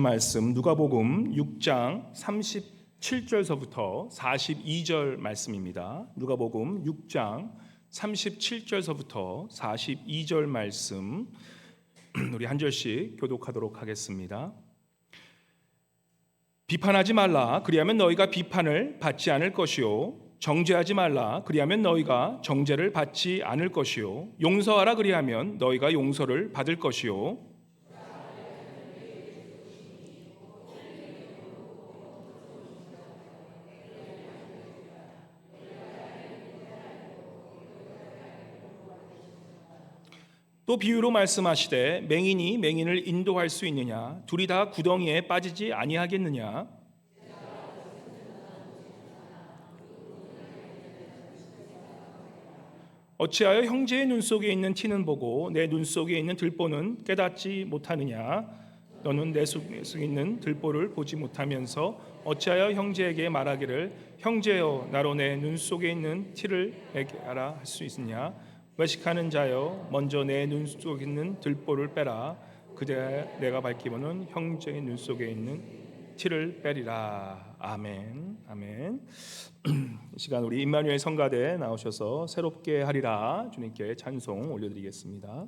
말씀 누가복음 6장 37절서부터 42절 말씀입니다. 누가복음 6장 37절서부터 42절 말씀 우리 한 절씩 교독하도록 하겠습니다. 비판하지 말라 그리하면 너희가 비판을 받지 않을 것이요 정죄하지 말라 그리하면 너희가 정죄를 받지 않을 것이요 용서하라 그리하면 너희가 용서를 받을 것이요 또 비유로 말씀하시되 맹인이 맹인을 인도할 수 있느냐 둘이 다 구덩이에 빠지지 아니하겠느냐 어찌하여 형제의 눈 속에 있는 티는 보고 내 눈 속에 있는 들보는 깨닫지 못하느냐 너는 내 속에 있는 들보를 보지 못하면서 어찌하여 형제에게 말하기를 형제여 나로 내 눈 속에 있는 티를 빼게 하라 할 수 있느냐 외식하는 자여 먼저 내 눈 속에 있는 들보를 빼라 그때 내가 밝히고는 형제의 눈 속에 있는 티를 빼리라. 아멘. 아멘. 이 시간 우리 임마누엘 성가대 나오셔서 새롭게 하리라 주님께 찬송 올려드리겠습니다.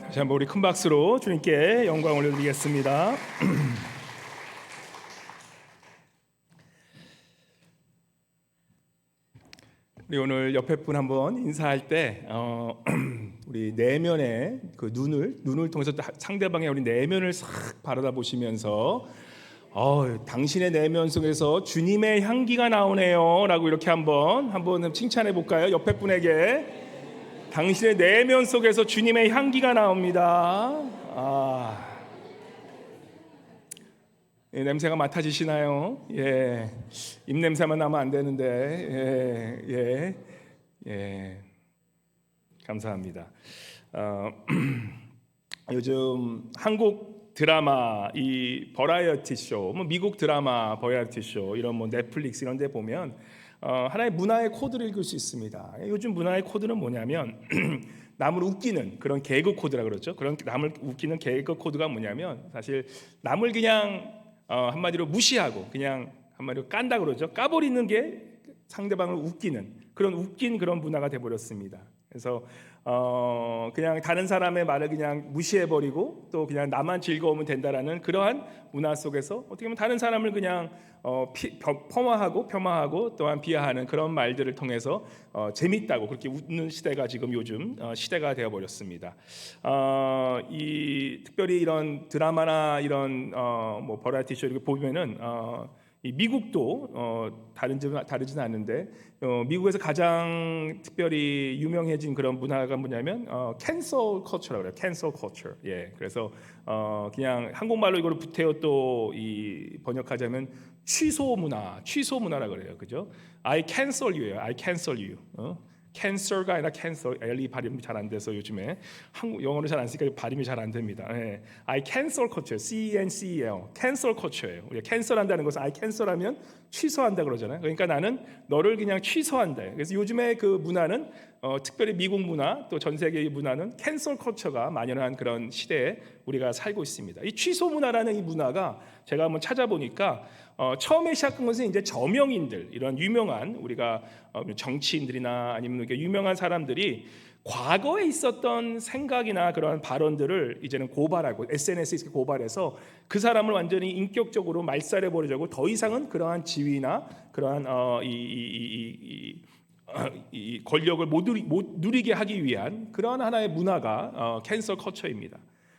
다시 한번 우리 큰 박수로 주님께 영광 올려드리겠습니다. 우리 오늘 옆에 분 한번 인사할 때 우리 내면의 그 눈을 통해서 상대방의 우리 내면을 싹 바라다 보시면서 당신의 내면 속에서 주님의 향기가 나오네요라고 이렇게 한번 칭찬해 볼까요? 옆에 분에게 당신의 내면 속에서 주님의 향기가 나옵니다. 냄새가 맡아지시나요? 예, 입 냄새만 나면 안 되는데, 감사합니다. 요즘 한국 드라마 이 버라이어티 쇼, 미국 드라마 버라이어티 쇼 이런 넷플릭스 이런 데 보면 하나의 문화의 코드를 읽을 수 있습니다. 요즘 문화의 코드는 뭐냐면 남을 웃기는 그런 개그 코드라 그러죠. 그런 남을 웃기는 개그 코드가 뭐냐면 사실 남을 그냥 한마디로 무시하고 그냥 한마디로 깐다 그러죠. 까버리는 게 상대방을 웃기는 그런 웃긴 그런 문화가 돼버렸습니다. 그래서 그냥 다른 사람의 말을 그냥 무시해버리고 또 그냥 나만 즐거우면 된다라는 그러한 문화 속에서 어떻게 보면 다른 사람을 그냥 폄하하고 또한 비하하는 그런 말들을 통해서 재밌다고 그렇게 웃는 시대가 지금 요즘 시대가 되어버렸습니다. 특별히 이런 드라마나 이런 버라이어티 쇼 이렇게 보면은 이 미국도 다르진 않은데 미국에서 가장 특별히 유명해진 그런 문화가 뭐냐면 캔슬 컬처라고 그래요. 캔슬 컬처. 예. 그래서 그냥 한국말로 이걸 부태어 또 이 번역하자면 취소 문화라 그래요. 그죠? I cancel you예요. I cancel you. 캔서가 아니라 캔서. L이 발음이 잘 안 돼서 요즘에 한국 영어를 잘 안 쓰니까 발음이 잘 안 됩니다. 예. I cancel culture, C-E-N-C-E-L, cancel culture예요. 우리가 cancel한다는 것은 I cancel하면 취소한다 그러잖아요. 그러니까 나는 너를 그냥 취소한다. 그래서 요즘에 그 문화는 특별히 미국 문화 또 전 세계의 문화는 cancel culture가 만연한 그런 시대에 우리가 살고 있습니다. 이 취소 문화라는 이 문화가 제가 한번 찾아보니까 처음에 시작한 것은 이제 저명인들 이런 유명한 우리가 정치인들이나 아니면 이렇게 유명한 사람들이 과거에 있었던 생각이나 그런 발언들을 이제는 고발하고 SNS에 고발해서 그 사람을 완전히 인격적으로 말살해 버리자고 더 이상은 그러한 지위나 그러한 이 권력을 못 누리게 하기 위한 그러한 하나의 문화가 캔슬 커처입니다.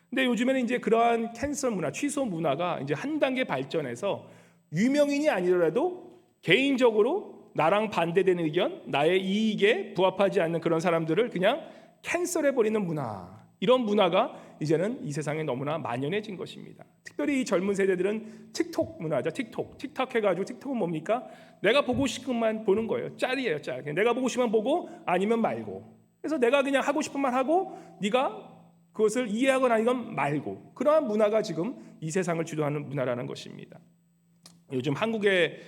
근데 요즘에는 이제 그러한 캔슬 문화, 취소 문화가 이제 한 단계 발전해서 유명인이 아니더라도 개인적으로 나랑 반대되는 의견, 나의 이익에 부합하지 않는 그런 사람들을 그냥 캔슬해버리는 문화, 이런 문화가 이제는 이 세상에 너무나 만연해진 것입니다. 특별히 이 젊은 세대들은 틱톡 문화죠. 틱톡 해가지고 틱톡은 뭡니까? 내가 보고 싶은 것만 보는 거예요. 짤이에요, 짤. 내가 보고 싶으면 보고 아니면 말고. 그래서 내가 그냥 하고 싶은 말 하고 네가 그것을 이해하거나 아니건 말고, 그러한 문화가 지금 이 세상을 주도하는 문화라는 것입니다. 요즘 한국에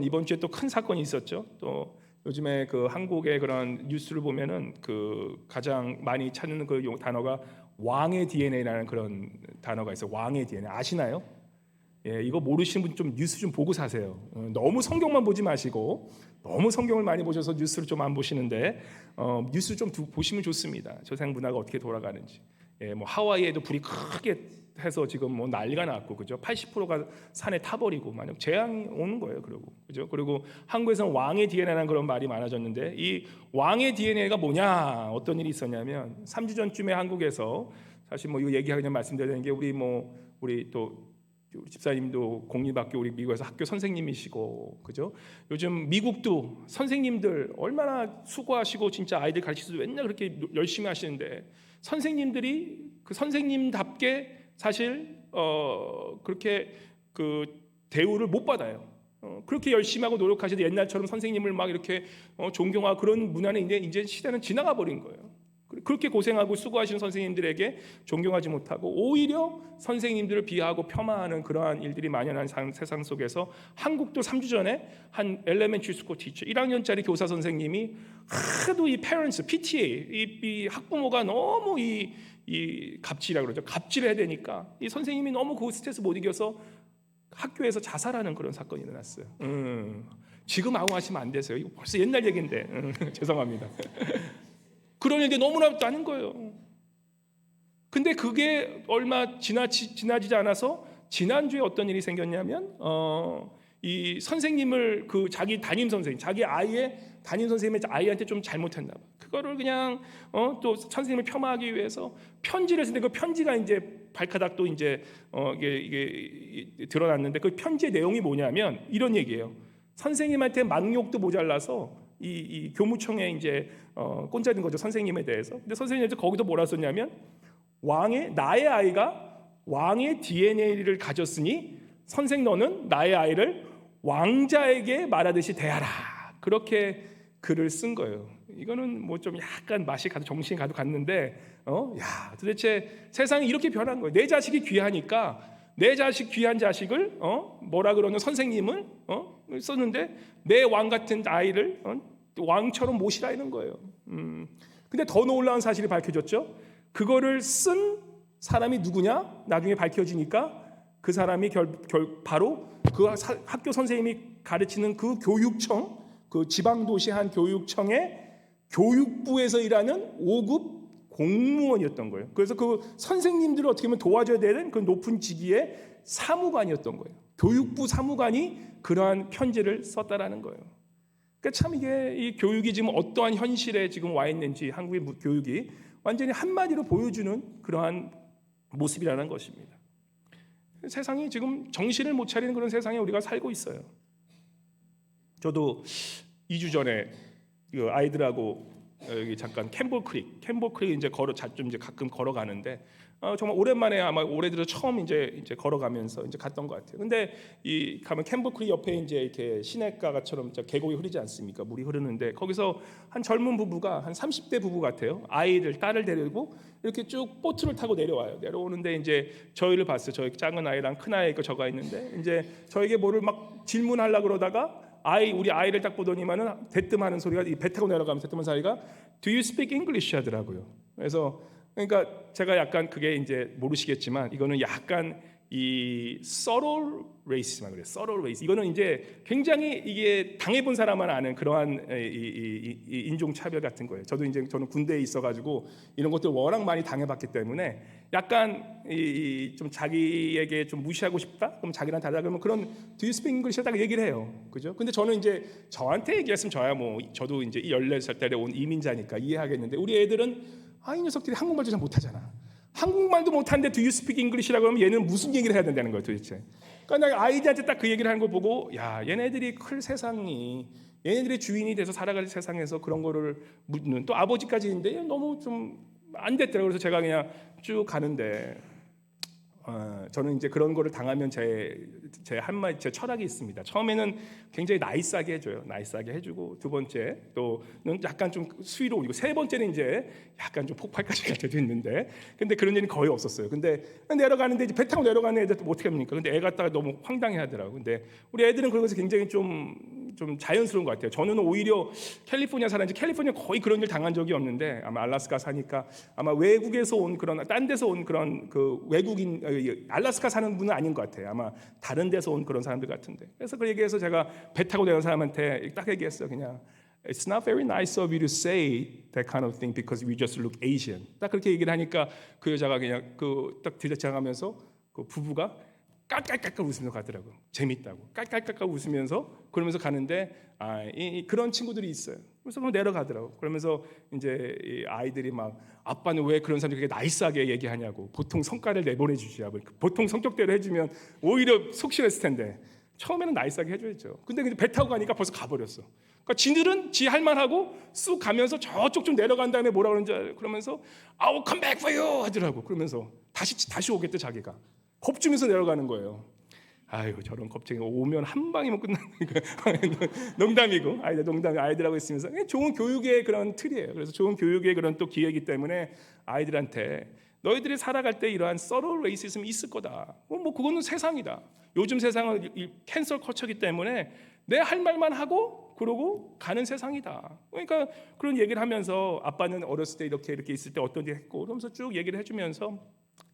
이번 주에 또 큰 사건이 있었죠. 또 요즘에 그 한국의 그런 뉴스를 보면은 그 가장 많이 찾는 그 단어가 왕의 DNA라는 그런 단어가 있어요. 왕의 DNA 아시나요? 예, 이거 모르시는 분 좀 뉴스 좀 보고 사세요. 너무 성경만 보지 마시고, 너무 성경을 많이 보셔서 뉴스를 좀 안 보시는데 뉴스 좀 보시면 좋습니다. 세상 문화가 어떻게 돌아가는지. 예, 하와이에도 불이 크게 해서 지금 난리가 났고, 그죠? 80%가 산에 타버리고 만약 재앙이 오는 거예요. 그죠? 그리고 한국에서는 왕의 DNA라는 그런 말이 많아졌는데, 이 왕의 DNA가 뭐냐? 어떤 일이 있었냐면 3주 전쯤에 한국에서 사실 이거 얘기하면 말씀드려야 되는 게 우리 또 우리 집사님도 공립학교 우리 미국에서 학교 선생님이시고, 그죠? 요즘 미국도 선생님들 얼마나 수고하시고 진짜 아이들 가르치셔서 맨날 그렇게 열심히 하시는데 선생님들이 그 선생님답게 사실 그렇게 그 대우를 못 받아요. 그렇게 열심히 하고 노력하시는데 옛날처럼 선생님을 막 이렇게 존경하고 그런 문화는 이제 시대는 지나가 버린 거예요. 그렇게 고생하고 수고하시는 선생님들에게 존경하지 못하고 오히려 선생님들을 비하하고 폄하하는 그러한 일들이 만연한 세상 속에서 한국도 3주 전에 한 엘레멘터리 스쿨 티처 1학년짜리 교사 선생님이 하도 이 parents, PTA 이 학부모가 너무 이 갑질이라고 그러죠. 갑질을 해야 되니까 이 선생님이 너무 그 스트레스 못 이겨서 학교에서 자살하는 그런 사건이 일어났어요. 지금 아웅 하시면 안 되세요. 이거 벌써 옛날 얘기인데 죄송합니다. 그런 일이 너무나 많은 거예요. 근데 그게 얼마 지나지지 않아서 지난주에 어떤 일이 생겼냐면 이 선생님을 그 자기 담임 선생님, 자기 아이의 담임 선생님의 아이한테 좀 잘못했나 봐. 그거를 그냥 또 선생님을 폄하하기 위해서 편지를 쓰는데 그 편지가 이제 발가닥도 이제 이게 드러났는데 그 편지의 내용이 뭐냐면 이런 얘기예요. 선생님한테 막욕도 모자라서 이 교무청에 이제 꼰자든 거죠, 선생님에 대해서. 근데 선생님한테 거기도 뭐라 썼냐면 나의 아이가 왕의 DNA를 가졌으니 선생 너는 나의 아이를 왕자에게 말하듯이 대하라. 그렇게 글을 쓴 거예요. 이거는 뭐 좀 약간 맛이 가도 정신이 가도 갔는데 도대체 세상이 이렇게 변한 거예요. 내 자식이 귀하니까 내 자식 귀한 자식을 뭐라 그러는 선생님을 썼는데 내 왕 같은 아이를 왕처럼 모시라 이런 거예요. 근데 더 놀라운 사실이 밝혀졌죠. 그거를 쓴 사람이 누구냐? 나중에 밝혀지니까 그 사람이 바로 그 학교 선생님이 가르치는 그 교육청, 그 지방도시 한 교육청의 교육부에서 일하는 5급 공무원이었던 거예요. 그래서 그 선생님들을 어떻게 보면 도와줘야 되는 그 높은 직위의 사무관이었던 거예요. 교육부 사무관이 그러한 편지를 썼다라는 거예요. 그러니까 참 이게 이 교육이 지금 어떠한 현실에 지금 와 있는지 한국의 교육이 완전히 한마디로 보여주는 그러한 모습이라는 것입니다. 세상이 지금 정신을 못 차리는 그런 세상에 우리가 살고 있어요. 저도 2주 전에 아이들하고 여기 잠깐 캠버 크릭 이제 이제 가끔 걸어가는데 정말 오랜만에 아마 올해 들어 처음 이제 걸어가면서 이제 갔던 것 같아요. 근데 이 가면 캠버 크릭 옆에 이제 이렇게 시냇가처럼 계곡이 흐르지 않습니까? 물이 흐르는데 거기서 한 젊은 부부가 한 30대 부부 같아요. 딸을 데리고 이렇게 쭉 보트를 타고 내려오는데 이제 저희를 봤어요. 저희 작은 아이랑 큰 아이 있고 저가 있는데 이제 저에게 뭐를 막 질문하려고 그러다가 우리 아이를 딱 보더니만은 대뜸하는 소리가 배 타고 내려가면서 대뜸한 사이가 Do you speak English 하더라고요. 그래서 그러니까 제가 약간 그게 이제 모르시겠지만 이거는 약간 이 subtle race만 그래요. subtle race. 이거는 이제 굉장히 이게 당해본 사람만 아는 그러한 이 인종 차별 같은 거예요. 저는 군대에 있어가지고 이런 것들 워낙 많이 당해봤기 때문에 약간 좀 자기에게 좀 무시하고 싶다. 그럼 자기랑 다르다 그러면 그런 Do you speak English 딱 얘기를 해요. 그죠? 근데 저는 이제 저한테 얘기했으면 저야 뭐 저도 이제 14살짜리 온 이민자니까 이해하겠는데 우리 애들은 이 녀석들이 한국말도 잘 못하잖아. 한국말도 못하는데 Do you speak English라고 하면 얘는 무슨 얘기를 해야 된다는 거예요 도대체. 그러니까 나 아이들한테 딱 그 얘기를 하는 거 보고 얘네들이 클 세상이 얘네들이 주인이 돼서 살아갈 세상에서 그런 거를 묻는 또 아버지까지인데 너무 좀 안 됐더라고요. 그래서 제가 그냥 쭉 가는데 저는 이제 그런 거를 당하면 제 철학이 있습니다. 처음에는 굉장히 나이스하게 해줘요. 나이스하게 해주고 두 번째 또는 약간 좀 수위로 올리고 세 번째는 이제 약간 좀 폭발까지 갈 때도 있는데 근데 그런 일은 거의 없었어요. 근데 내려가는데 이제 배 타고 내려가는 애들 뭐 어떻게 합니까? 근데 애 갖다가 너무 황당해하더라고. 근데 우리 애들은 그런 것이 굉장히 좀 자연스러운 것 같아요. 저는 오히려 캘리포니아 살았는지 캘리포니아 거의 그런 일 당한 적이 없는데 아마 알래스카 사니까 아마 외국에서 온 그런 딴 데서 온 그런 그 외국인 알래스카 사는 분은 아닌 것 같아요. 아마 다른 데서 온 그런 사람들 같은데. 그래서 그 얘기해서 제가 배 타고 내려온 사람한테 딱 얘기했어요. 그냥 It's not very nice of you to say that kind of thing because we just look Asian. 딱 그렇게 얘기를 하니까 그 여자가 그냥 딱 들여차가면서 그 부부가 깔깔깔깔 웃으면서 가더라고요. 재밌다고 깔깔깔깔 웃으면서 그러면서 가는데 그런 친구들이 있어요. 그래서 그럼 내려가더라고. 그러면서 이제 이 아이들이 막 아빠는 왜 그런 사람들이 그렇게 나이스하게 얘기하냐고. 보통 성과를 내보내주셔야 보통 성격대로 해주면 오히려 속시했을 텐데 처음에는 나이스하게 해줘야죠. 근데 배 타고 가니까 벌써 가버렸어. 그러니까 지들은 지 할 말하고 쑥 가면서 저쪽 좀 내려간 다음에 뭐라 그러는지 그러면서 I will come back for you 하더라고. 그러면서 다시 오겠대 자기가. 겁주면서 내려가는 거예요. 아유 저런 겁쟁이 오면 한 방이면 끝나는 거예요. 농담이고 아이들하고 있으면서 좋은 교육의 그런 틀이에요. 그래서 좋은 교육의 그런 또 기회이기 때문에 아이들한테 너희들이 살아갈 때 이러한 서로 레이시즘이 있을 거다. 뭐 그거는 세상이다. 요즘 세상은 캔슬 컬처이기 때문에 내 할 말만 하고 그러고 가는 세상이다. 그러니까 그런 얘기를 하면서 아빠는 어렸을 때 이렇게 있을 때 어떤 일 했고 그러면서 쭉 얘기를 해주면서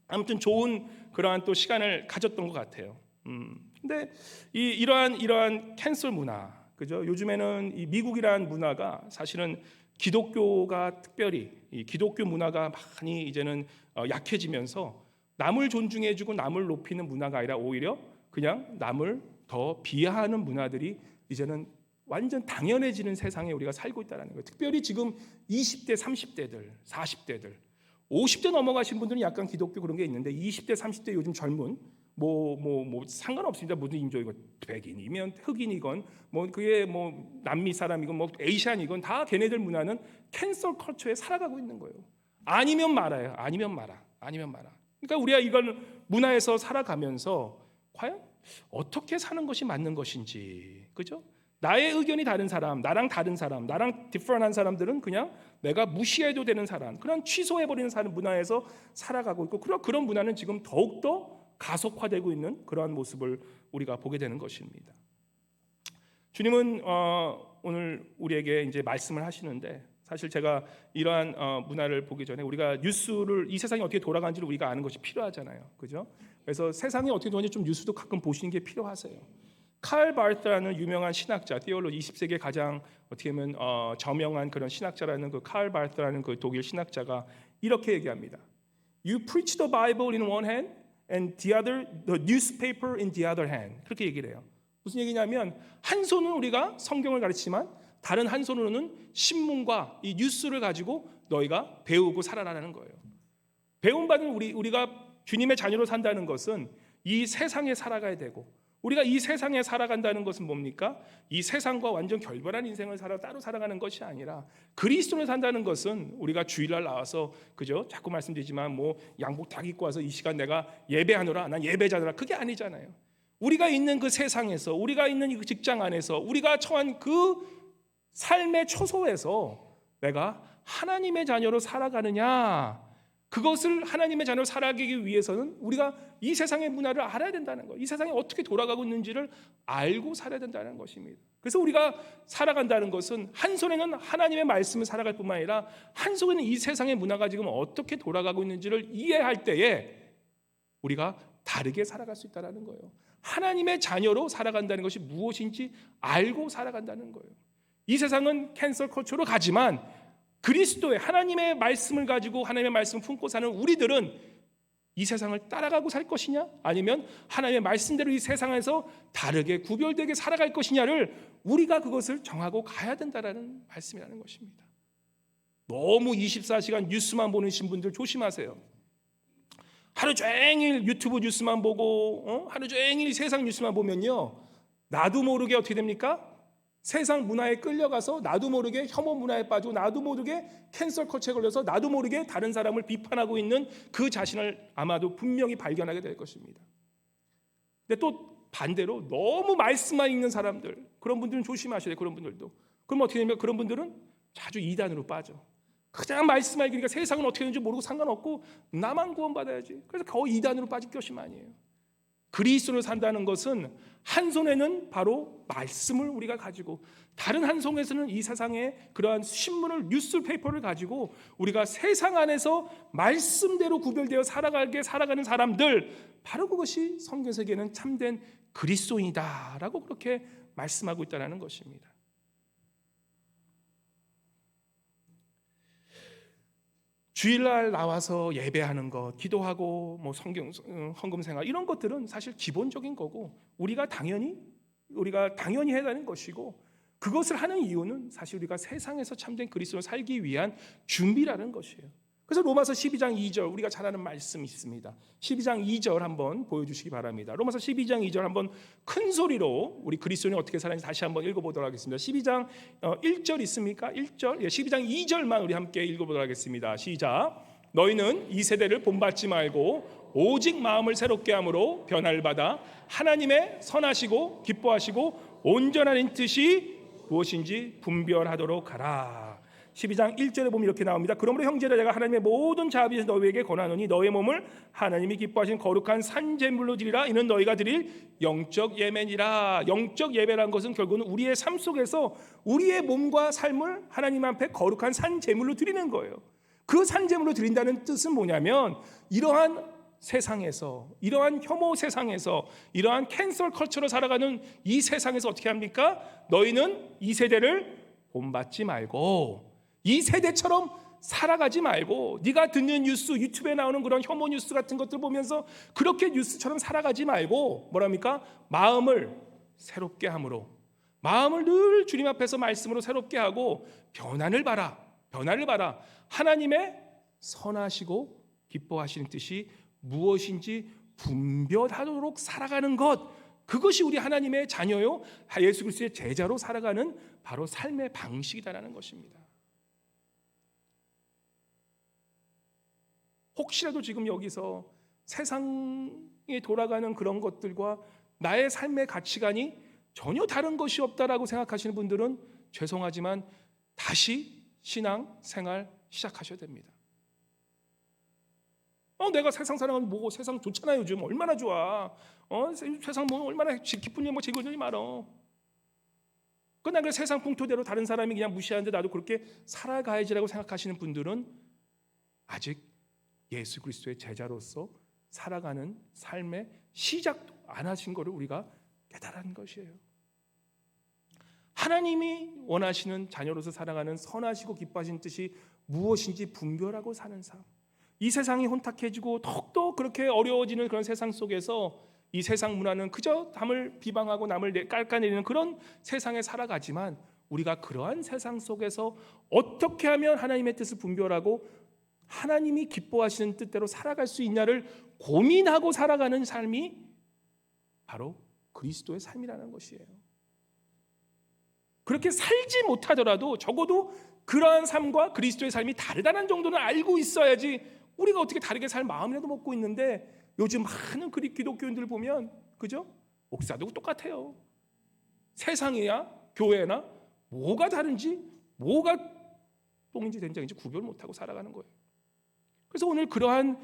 아무튼 좋은 그러한 또 시간을 가졌던 것 같아요. 근데 이러한 캔슬 문화, 그죠? 요즘에는 이 미국이라는 문화가 사실은 기독교가 특별히 이 기독교 문화가 많이 이제는 약해지면서 남을 존중해주고 남을 높이는 문화가 아니라 오히려 그냥 남을 더 비하하는 문화들이 이제는 완전 당연해지는 세상에 우리가 살고 있다는 거예요. 특별히 지금 20대, 30대들, 40대들, 50대 넘어가신 분들은 약간 기독교 그런 게 있는데 20대, 30대 요즘 젊은 뭐 상관없습니다. 무슨 인종이건 백인이면 흑인이건 뭐 그게 뭐 남미 사람이건 뭐 에이시안이건 다 걔네들 문화는 캔슬 컬처에 살아가고 있는 거예요. 아니면 말아요. 아니면 말아. 그러니까 우리가 이걸 문화에서 살아가면서 과연 어떻게 사는 것이 맞는 것인지, 그죠? 나의 의견이 다른 사람, 나랑 다른 사람, 나랑 디퍼런한 사람들은 그냥 내가 무시해도 되는 사람, 그냥 취소해버리는 사람 문화에서 살아가고 있고, 그런 문화는 지금 더욱더 가속화되고 있는 그러한 모습을 우리가 보게 되는 것입니다. 주님은 오늘 우리에게 이제 말씀을 하시는데, 사실 제가 이러한 문화를 보기 전에 우리가 뉴스를 이 세상이 어떻게 돌아가는지를 우리가 아는 것이 필요하잖아요, 그죠? 그래서 세상이 어떻게 돌아가는지 좀 뉴스도 가끔 보시는 게 필요하세요. 칼 바르트라는 유명한 신학자, 티올로지 20세기에 가장 어떻게 보면 저명한 그런 신학자라는 그 칼 바르트라는 그 독일 신학자가 이렇게 얘기합니다. You preach the Bible in one hand and the newspaper in the other hand. 그렇게 얘기를 해요. 무슨 얘기냐면 한 손은 우리가 성경을 가르치지만 다른 한 손으로는 신문과 이 뉴스를 가지고 너희가 배우고 살아라는 거예요. 배움받은 우리가 주님의 자녀로 산다는 것은 이 세상에 살아가야 되고, 우리가 이 세상에 살아간다는 것은 뭡니까? 이 세상과 완전 결별한 인생을 따로 살아가는 것이 아니라 그리스도를 산다는 것은 우리가 주일날 나와서, 그죠? 자꾸 말씀드리지만 뭐 양복 딱 입고 와서 이 시간 내가 예배하노라, 난 예배자노라, 그게 아니잖아요. 우리가 있는 그 세상에서, 우리가 있는 이 직장 안에서, 우리가 처한 그 삶의 초소에서 내가 하나님의 자녀로 살아가느냐, 그것을 하나님의 자녀로 살아가기 위해서는 우리가 이 세상의 문화를 알아야 된다는 거예요. 이 세상이 어떻게 돌아가고 있는지를 알고 살아야 된다는 것입니다. 그래서 우리가 살아간다는 것은 한 손에는 하나님의 말씀을 살아갈 뿐만 아니라 한 손에는 이 세상의 문화가 지금 어떻게 돌아가고 있는지를 이해할 때에 우리가 다르게 살아갈 수 있다는 거예요. 하나님의 자녀로 살아간다는 것이 무엇인지 알고 살아간다는 거예요. 이 세상은 캔슬 컬처로 가지만 그리스도의 하나님의 말씀을 가지고 하나님의 말씀을 품고 사는 우리들은 이 세상을 따라가고 살 것이냐, 아니면 하나님의 말씀대로 이 세상에서 다르게 구별되게 살아갈 것이냐를 우리가 그것을 정하고 가야 된다는 말씀이라는 것입니다. 너무 24시간 뉴스만 보는 분들 조심하세요. 하루 종일 유튜브 뉴스만 보고 하루 종일 세상 뉴스만 보면요, 나도 모르게 어떻게 됩니까? 세상 문화에 끌려가서 나도 모르게 혐오 문화에 빠지고 나도 모르게 캔슬 컬처에 걸려서 나도 모르게 다른 사람을 비판하고 있는 그 자신을 아마도 분명히 발견하게 될 것입니다. 근데 또 반대로 너무 말씀만 읽는 사람들, 그런 분들은 조심하셔야 돼요. 그런 분들도. 그럼 어떻게 되냐면 그런 분들은 자주 이단으로 빠져. 그냥 말씀만 읽으니까 세상은 어떻게 되는지 모르고 상관없고 나만 구원받아야지. 그래서 거의 이단으로 빠질 것이 아니에요. 그리스도를 산다는 것은 한 손에는 바로 말씀을 우리가 가지고 다른 한 손에서는 이 세상의 그러한 신문을, 뉴스페이퍼를 가지고 우리가 세상 안에서 말씀대로 구별되어 살아가는 사람들, 바로 그것이 성경에서는 참된 그리스도인이다라고 그렇게 말씀하고 있다는 것입니다. 주일날 나와서 예배하는 것, 기도하고 뭐 성경 헌금 생활, 이런 것들은 사실 기본적인 거고 우리가 당연히 해야 하는 것이고, 그것을 하는 이유는 사실 우리가 세상에서 참된 그리스도를 살기 위한 준비라는 것이에요. 그래서 로마서 12장 2절 우리가 잘 아는 말씀이 있습니다. 12장 2절 한번 보여주시기 바랍니다. 로마서 12장 2절 한번 큰 소리로 우리 그리스도인이 어떻게 살았는지 다시 한번 읽어보도록 하겠습니다. 12장 1절 있습니까? 1절? 12장 2절만 우리 함께 읽어보도록 하겠습니다. 시작. 너희는 이 세대를 본받지 말고 오직 마음을 새롭게 함으로 변화를 받아 하나님의 선하시고 기뻐하시고 온전한 뜻이 무엇인지 분별하도록 하라. 12장 1절에 보면 이렇게 나옵니다. 그러므로 형제들아, 내가 하나님의 모든 자비에서 너희에게 권하노니 너의 몸을 하나님이 기뻐하신 거룩한 산제물로 드리라. 이는 너희가 드릴 영적 예배니라. 영적 예배라는 것은 결국은 우리의 삶 속에서 우리의 몸과 삶을 하나님 앞에 거룩한 산제물로 드리는 거예요. 그 산제물로 드린다는 뜻은 뭐냐면, 이러한 세상에서, 이러한 혐오 세상에서, 이러한 캔슬 컬처로 살아가는 이 세상에서 어떻게 합니까? 너희는 이 세대를 본받지 말고 이 세대처럼 살아가지 말고 네가 듣는 뉴스, 유튜브에 나오는 그런 혐오 뉴스 같은 것들 보면서 그렇게 뉴스처럼 살아가지 말고 뭐랍니까? 마음을 새롭게 함으로, 마음을 늘 주님 앞에서 말씀으로 새롭게 하고 변화를 봐라. 변화를 봐라. 하나님의 선하시고 기뻐하시는 뜻이 무엇인지 분별하도록 살아가는 것, 그것이 우리 하나님의 자녀요 예수 그리스도의 제자로 살아가는 바로 삶의 방식이다라는 것입니다. 혹시라도 지금 여기서 세상에 돌아가는 그런 것들과 나의 삶의 가치관이 전혀 다른 것이 없다라고 생각하시는 분들은 죄송하지만 다시 신앙 생활 시작하셔야 됩니다. 내가 세상 사랑은 뭐고, 세상 좋잖아요. 요즘 얼마나 좋아. 세상 뭐 얼마나 기쁜 일 뭐 제거하지 말어. 그러나 그 세상 풍토대로 다른 사람이 그냥 무시하는데 나도 그렇게 살아가야지라고 생각하시는 분들은 아직 예수 그리스도의 제자로서 살아가는 삶의 시작도 안 하신 것을 우리가 깨달은 것이에요. 하나님이 원하시는 자녀로서 살아가는 선하시고 기뻐하시는 뜻이 무엇인지 분별하고 사는 삶. 이 세상이 혼탁해지고 더욱더 그렇게 어려워지는 그런 세상 속에서 이 세상 문화는 그저 남을 비방하고 남을 깎아내리는 그런 세상에 살아가지만 우리가 그러한 세상 속에서 어떻게 하면 하나님의 뜻을 분별하고 하나님이 기뻐하시는 뜻대로 살아갈 수 있냐를 고민하고 살아가는 삶이 바로 그리스도의 삶이라는 것이에요. 그렇게 살지 못하더라도 적어도 그러한 삶과 그리스도의 삶이 다르다는 정도는 알고 있어야지 우리가 어떻게 다르게 살 마음이라도 먹고 있는데 요즘 많은 기독교인들 보면 그죠? 목사도 똑같아요. 세상이야 교회나 뭐가 다른지 뭐가 똥인지 된장인지 구별 못하고 살아가는 거예요. 그래서 오늘 그러한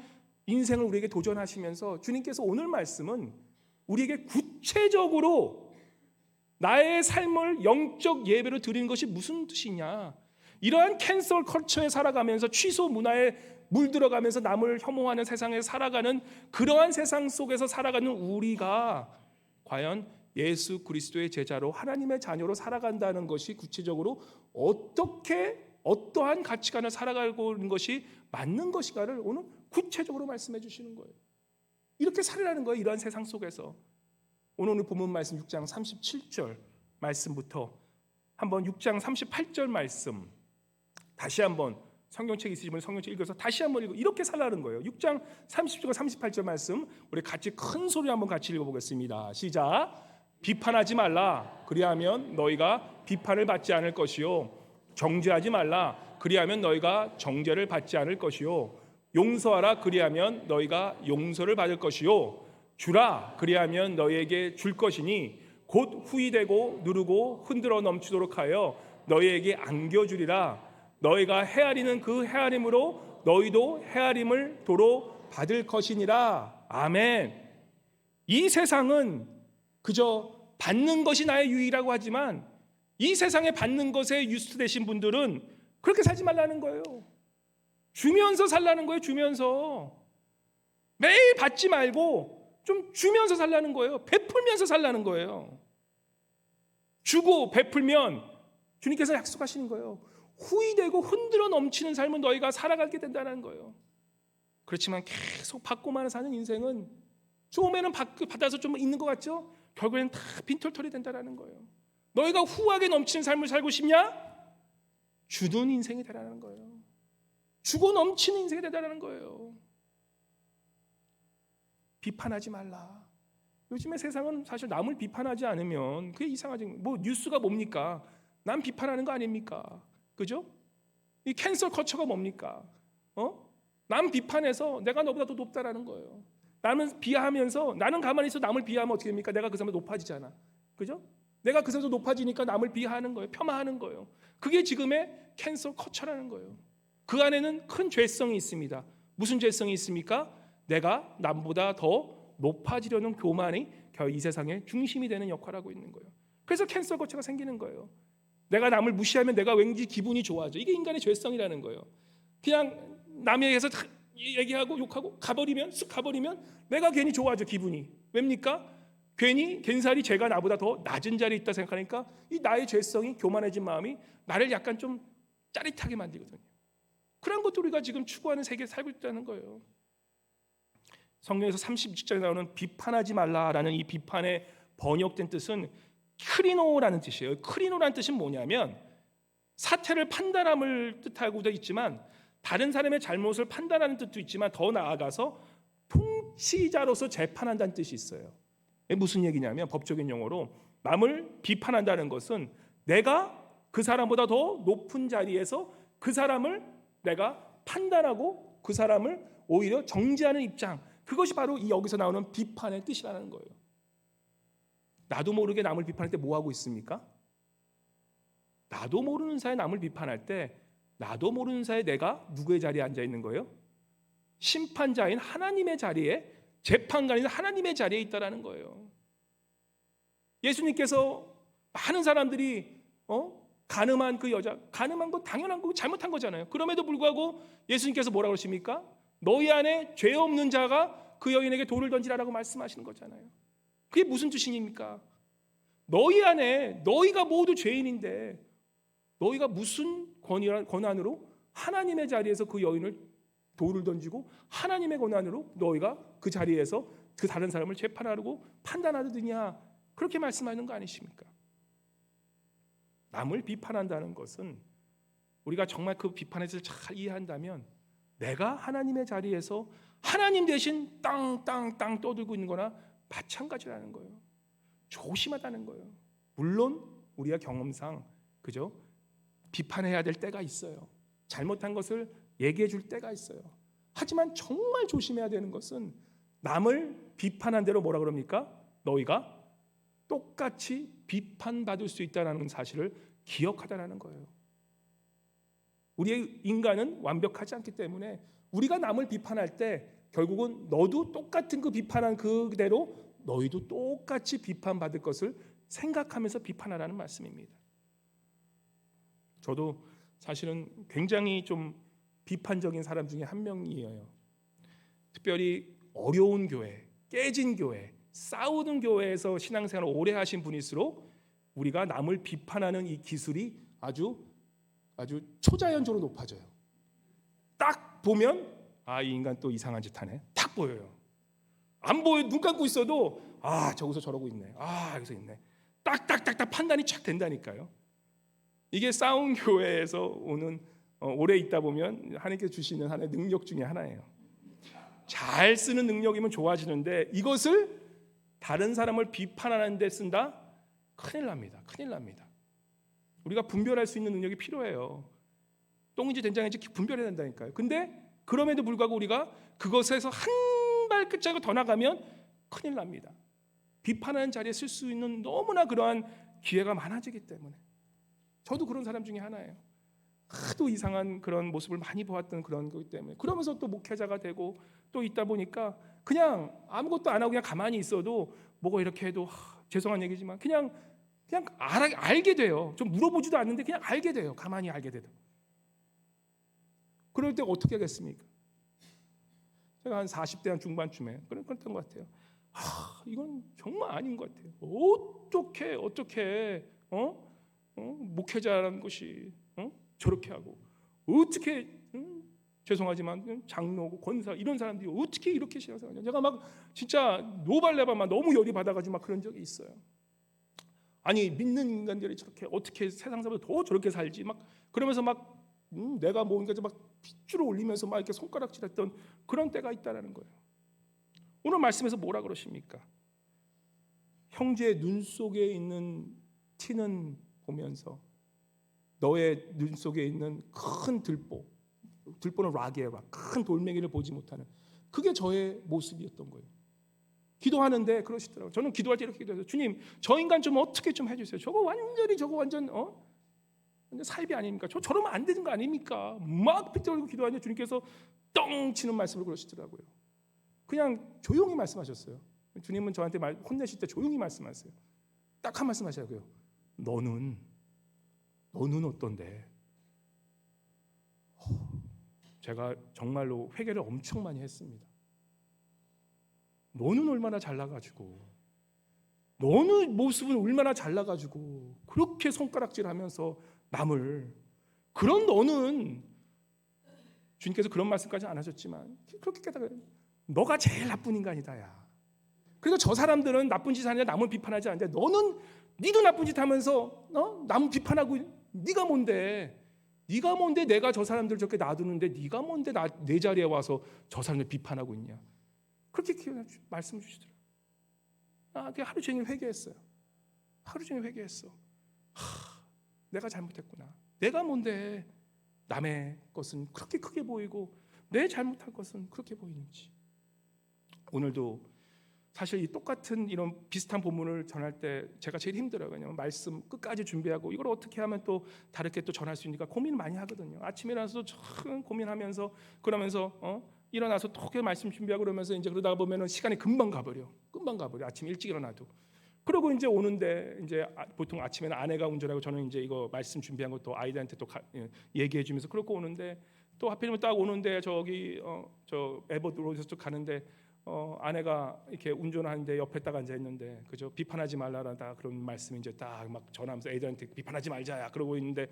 인생을 우리에게 도전하시면서 주님께서 오늘 말씀은 우리에게 구체적으로 나의 삶을 영적 예배로 드리는 것이 무슨 뜻이냐, 이러한 캔슬 컬처에 살아가면서 취소 문화에 물들어가면서 남을 혐오하는 세상에 살아가는 그러한 세상 속에서 살아가는 우리가 과연 예수 그리스도의 제자로 하나님의 자녀로 살아간다는 것이 구체적으로 어떻게 어떠한 가치관을 살아가고 있는 것이 맞는 것인가를 오늘 구체적으로 말씀해 주시는 거예요. 이렇게 살으라는 거예요. 이러한 세상 속에서. 오늘 본문 말씀 6장 37절 말씀부터 한번 6장 38절 말씀 다시 한번 성경책 있으시면 성경책 읽어서 다시 한번 읽고 이렇게 살라는 거예요. 6장 30절과 38절 말씀 우리 같이 큰 소리 한번 같이 읽어보겠습니다. 시작. 비판하지 말라. 그리하면 너희가 비판을 받지 않을 것이요. 정죄하지 말라. 그리하면 너희가 정죄를 받지 않을 것이요. 용서하라. 그리하면 너희가 용서를 받을 것이요. 주라. 그리하면 너희에게 줄 것이니 곧 후이되고 누르고 흔들어 넘치도록 하여 너희에게 안겨주리라. 너희가 헤아리는 그 헤아림으로 너희도 헤아림을 도로 받을 것이니라. 아멘. 이 세상은 그저 받는 것이 나의 유익이라고 하지만 이 세상에 받는 것에 유스되신 분들은 그렇게 살지 말라는 거예요. 주면서 살라는 거예요. 주면서. 매일 받지 말고 좀 주면서 살라는 거예요. 베풀면서 살라는 거예요. 주고 베풀면 주님께서 약속하시는 거예요. 후이되고 흔들어 넘치는 삶은 너희가 살아가게 된다는 거예요. 그렇지만 계속 받고만 사는 인생은 처음에는 받아서 좀 있는 것 같죠? 결국에는 다 빈털털이 된다는 거예요. 너희가 후하게 넘치는 삶을 살고 싶냐? 주는 인생이 되라는 거예요. 주고 넘치는 인생이 되라는 거예요. 비판하지 말라. 요즘의 세상은 사실 남을 비판하지 않으면 그게 이상하지. 뭐 뉴스가 뭡니까? 남 비판하는 거 아닙니까? 그죠? 이 캔슬 컬처가 뭡니까? 남 비판해서 내가 너보다 더 높다라는 거예요. 나는 비하하면서 나는 가만히 있어 남을 비하하면 어떻게 됩니까? 내가 그 사람보다 높아지잖아. 그죠? 내가 그 사람보다 높아지니까 남을 비하하는 거예요. 폄하하는 거예요. 그게 지금의 캔슬 컬처라는 거예요. 그 안에는 큰 죄성이 있습니다. 무슨 죄성이 있습니까? 내가 남보다 더 높아지려는 교만이 이 세상의 중심이 되는 역할을 하고 있는 거예요. 그래서 캔슬 컬처가 생기는 거예요. 내가 남을 무시하면 내가 왠지 기분이 좋아져. 이게 인간의 죄성이라는 거예요. 그냥 남에 의해서 얘기하고 욕하고 쓱 가버리면 내가 괜히 좋아져. 기분이. 왜입니까? 괜히 괜사리 제가 나보다 더 낮은 자리에 있다 생각하니까 이 나의 죄성이 교만해진 마음이 나를 약간 좀 짜릿하게 만들거든요. 그런 것도 우리가 지금 추구하는 세계에 살고 있다는 거예요. 성경에서 36장에 나오는 비판하지 말라라는 이 비판의 번역된 뜻은 크리노라는 뜻이에요. 크리노라는 뜻은 뭐냐면 사태를 판단함을 뜻하고 되어 있지만 다른 사람의 잘못을 판단하는 뜻도 있지만 더 나아가서 통치자로서 재판한다는 뜻이 있어요. 무슨 얘기냐면 법적인 용어로 남을 비판한다는 것은 내가 그 사람보다 더 높은 자리에서 그 사람을 내가 판단하고 그 사람을 오히려 정죄하는 입장, 그것이 바로 이 여기서 나오는 비판의 뜻이라는 거예요. 나도 모르게 남을 비판할 때 뭐 하고 있습니까? 나도 모르는 사이에 남을 비판할 때 나도 모르는 사이에 내가 누구의 자리에 앉아 있는 거예요? 심판자인 하나님의 자리에, 재판관인 하나님의 자리에 있다라는 거예요. 예수님께서 많은 사람들이 가늠한 그 여자, 가늠한 거 당연한 거고 잘못한 거잖아요. 그럼에도 불구하고 예수님께서 뭐라고 그러십니까? 너희 안에 죄 없는 자가 그 여인에게 돌을 던지라라고 말씀하시는 거잖아요. 그게 무슨 뜻입니까? 너희 안에, 너희가 모두 죄인인데 너희가 무슨 권한으로 하나님의 자리에서 그 여인을 돌을 던지고 하나님의 권한으로 너희가 그 자리에서 그 다른 사람을 재판하려고 판단하느냐, 그렇게 말씀하는 거 아니십니까? 남을 비판한다는 것은 우리가 정말 그 비판의 뜻을 잘 이해한다면 내가 하나님의 자리에서 하나님 대신 땅 떠들고 있는 거나 마찬가지라는 거예요. 조심하다는 거예요. 물론 우리가 경험상 그죠? 비판해야 될 때가 있어요. 잘못한 것을 얘기해 줄 때가 있어요. 하지만 정말 조심해야 되는 것은 남을 비판한 대로 뭐라 그럽니까? 너희가 똑같이 비판받을 수 있다는 사실을 기억하다라는 거예요. 우리의 인간은 완벽하지 않기 때문에 우리가 남을 비판할 때 결국은 너도 똑같은 그 비판한 그대로 너희도 똑같이 비판받을 것을 생각하면서 비판하라는 말씀입니다. 저도 사실은 굉장히 좀 비판적인 사람 중에 한 명이에요. 특별히 어려운 교회, 깨진 교회, 싸우는 교회에서 신앙생활을 오래 하신 분일수록 우리가 남을 비판하는 이 기술이 아주 초자연적으로 높아져요. 딱 보면 이 인간 또 이상한 짓 하네. 딱 보여요. 안 보여, 눈 감고 있어도 저기서 저러고 있네. 여기서 있네. 딱딱딱딱 판단이 착 된다니까요. 이게 싸운 교회에서 오는 오래 있다 보면 하나님께서 주시는 하나의 능력 중에 하나예요. 잘 쓰는 능력이면 좋아지는데 이것을 다른 사람을 비판하는 데 쓴다? 큰일 납니다. 큰일 납니다. 우리가 분별할 수 있는 능력이 필요해요. 똥인지 된장인지 분별해야 된다니까요. 근데 그럼에도 불구하고 우리가 그것에서 한 발끝자국 더 나가면 큰일 납니다. 비판하는 자리에 쓸 수 있는 너무나 그러한 기회가 많아지기 때문에 저도 그런 사람 중에 하나예요. 하도 이상한 그런 모습을 많이 보았던 그런 거기 때문에 그러면서 또 목회자가 되고 또 있다 보니까 그냥 아무것도 안 하고 그냥 가만히 있어도 뭐가 이렇게 해도 죄송한 얘기지만 그냥 알게 돼요. 좀 물어보지도 않는데 그냥 알게 돼요. 가만히 알게 돼도. 그럴 때 어떻게 하겠습니까? 제가 한 40대 한 중반쯤에 그랬던 것 같아요. 이건 정말 아닌 것 같아요. 어떻게 목회자라는 것이 저렇게 하고 어떻게 죄송하지만 장로고 권사 이런 사람들이 어떻게 이렇게 신앙생활하냐. 제가 막 진짜 노발레바 너무 열이 받아가지고 막 그런 적이 있어요. 아니 믿는 인간들이 저렇게 어떻게 세상 사람보다 더 저렇게 살지 막 그러면서 막 내가 뭔가 막 핏줄을 올리면서 막 이렇게 손가락질했던 그런 때가 있다라는 거예요. 오늘 말씀에서 뭐라 그러십니까? 형제의 눈 속에 있는 티는 보면서 너의 눈 속에 있는 큰 들보는 락이에요. 큰 돌멩이를 보지 못하는 그게 저의 모습이었던 거예요. 기도하는데 그러시더라고요. 저는 기도할 때 이렇게 기도해서 주님 저 인간 좀 어떻게 좀 해주세요. 저거 완전 사입이 아닙니까? 저러면 안 되는 거 아닙니까? 막 핏대 올리고 기도하니 주님께서 똥 치는 말씀을 그러시더라고요. 그냥 조용히 말씀하셨어요. 주님은 저한테 혼내실 때 조용히 말씀하세요. 딱 한 말씀 하시라고요. 너는 어떤데? 제가 정말로 회개를 엄청 많이 했습니다. 너는 얼마나 잘나가지고 너는 모습은 얼마나 잘나가지고 그렇게 손가락질하면서 남을 그런 너는, 주님께서 그런 말씀까지 안 하셨지만 그렇게 깨달아요. 너가 제일 나쁜 인간이다. 야. 그리고 저 사람들은 나쁜 짓 하느냐 남을 비판하지 않는데 너는 니도 나쁜 짓 하면서 남 비판하고 네가 뭔데? 네가 뭔데 내가 저 사람들 저렇게 놔두는데 네가 뭔데 내 자리에 와서 저 사람들 비판하고 있냐? 그렇게 말씀 주시더라고요. 하루 종일 회개했어요. 하루 종일 회개했어. 내가 잘못했구나. 내가 뭔데 남의 것은 그렇게 크게 보이고 내 잘못한 것은 그렇게 보이는지. 오늘도 사실 이 똑같은 이런 비슷한 본문을 전할 때 제가 제일 힘들어요. 왜냐하면 말씀 끝까지 준비하고 이걸 어떻게 하면 또 다르게 또 전할 수 있으니까 고민을 많이 하거든요. 아침에 일어나서 참 고민하면서 그러면서 일어나서 톡 말씀 준비하고 그러면서 이제 그러다 보면은 시간이 금방 가버려. 아침 일찍 일어나도. 그리고 이제 오는데 이제 보통 아침에는 아내가 운전하고 저는 이제 이거 말씀 준비한 것도 아이들한테 또 얘기해 주면서 그렇고 오는데 또 하필이면 딱 오는데 저기 저 에버드 로드에서 가는데 아내가 이렇게 운전하는데 옆에 딱 앉아 있는데 그죠? 비판하지 말라다 그런 말씀 이제 딱 막 전하면서 애들한테 비판하지 말자야 그러고 있는데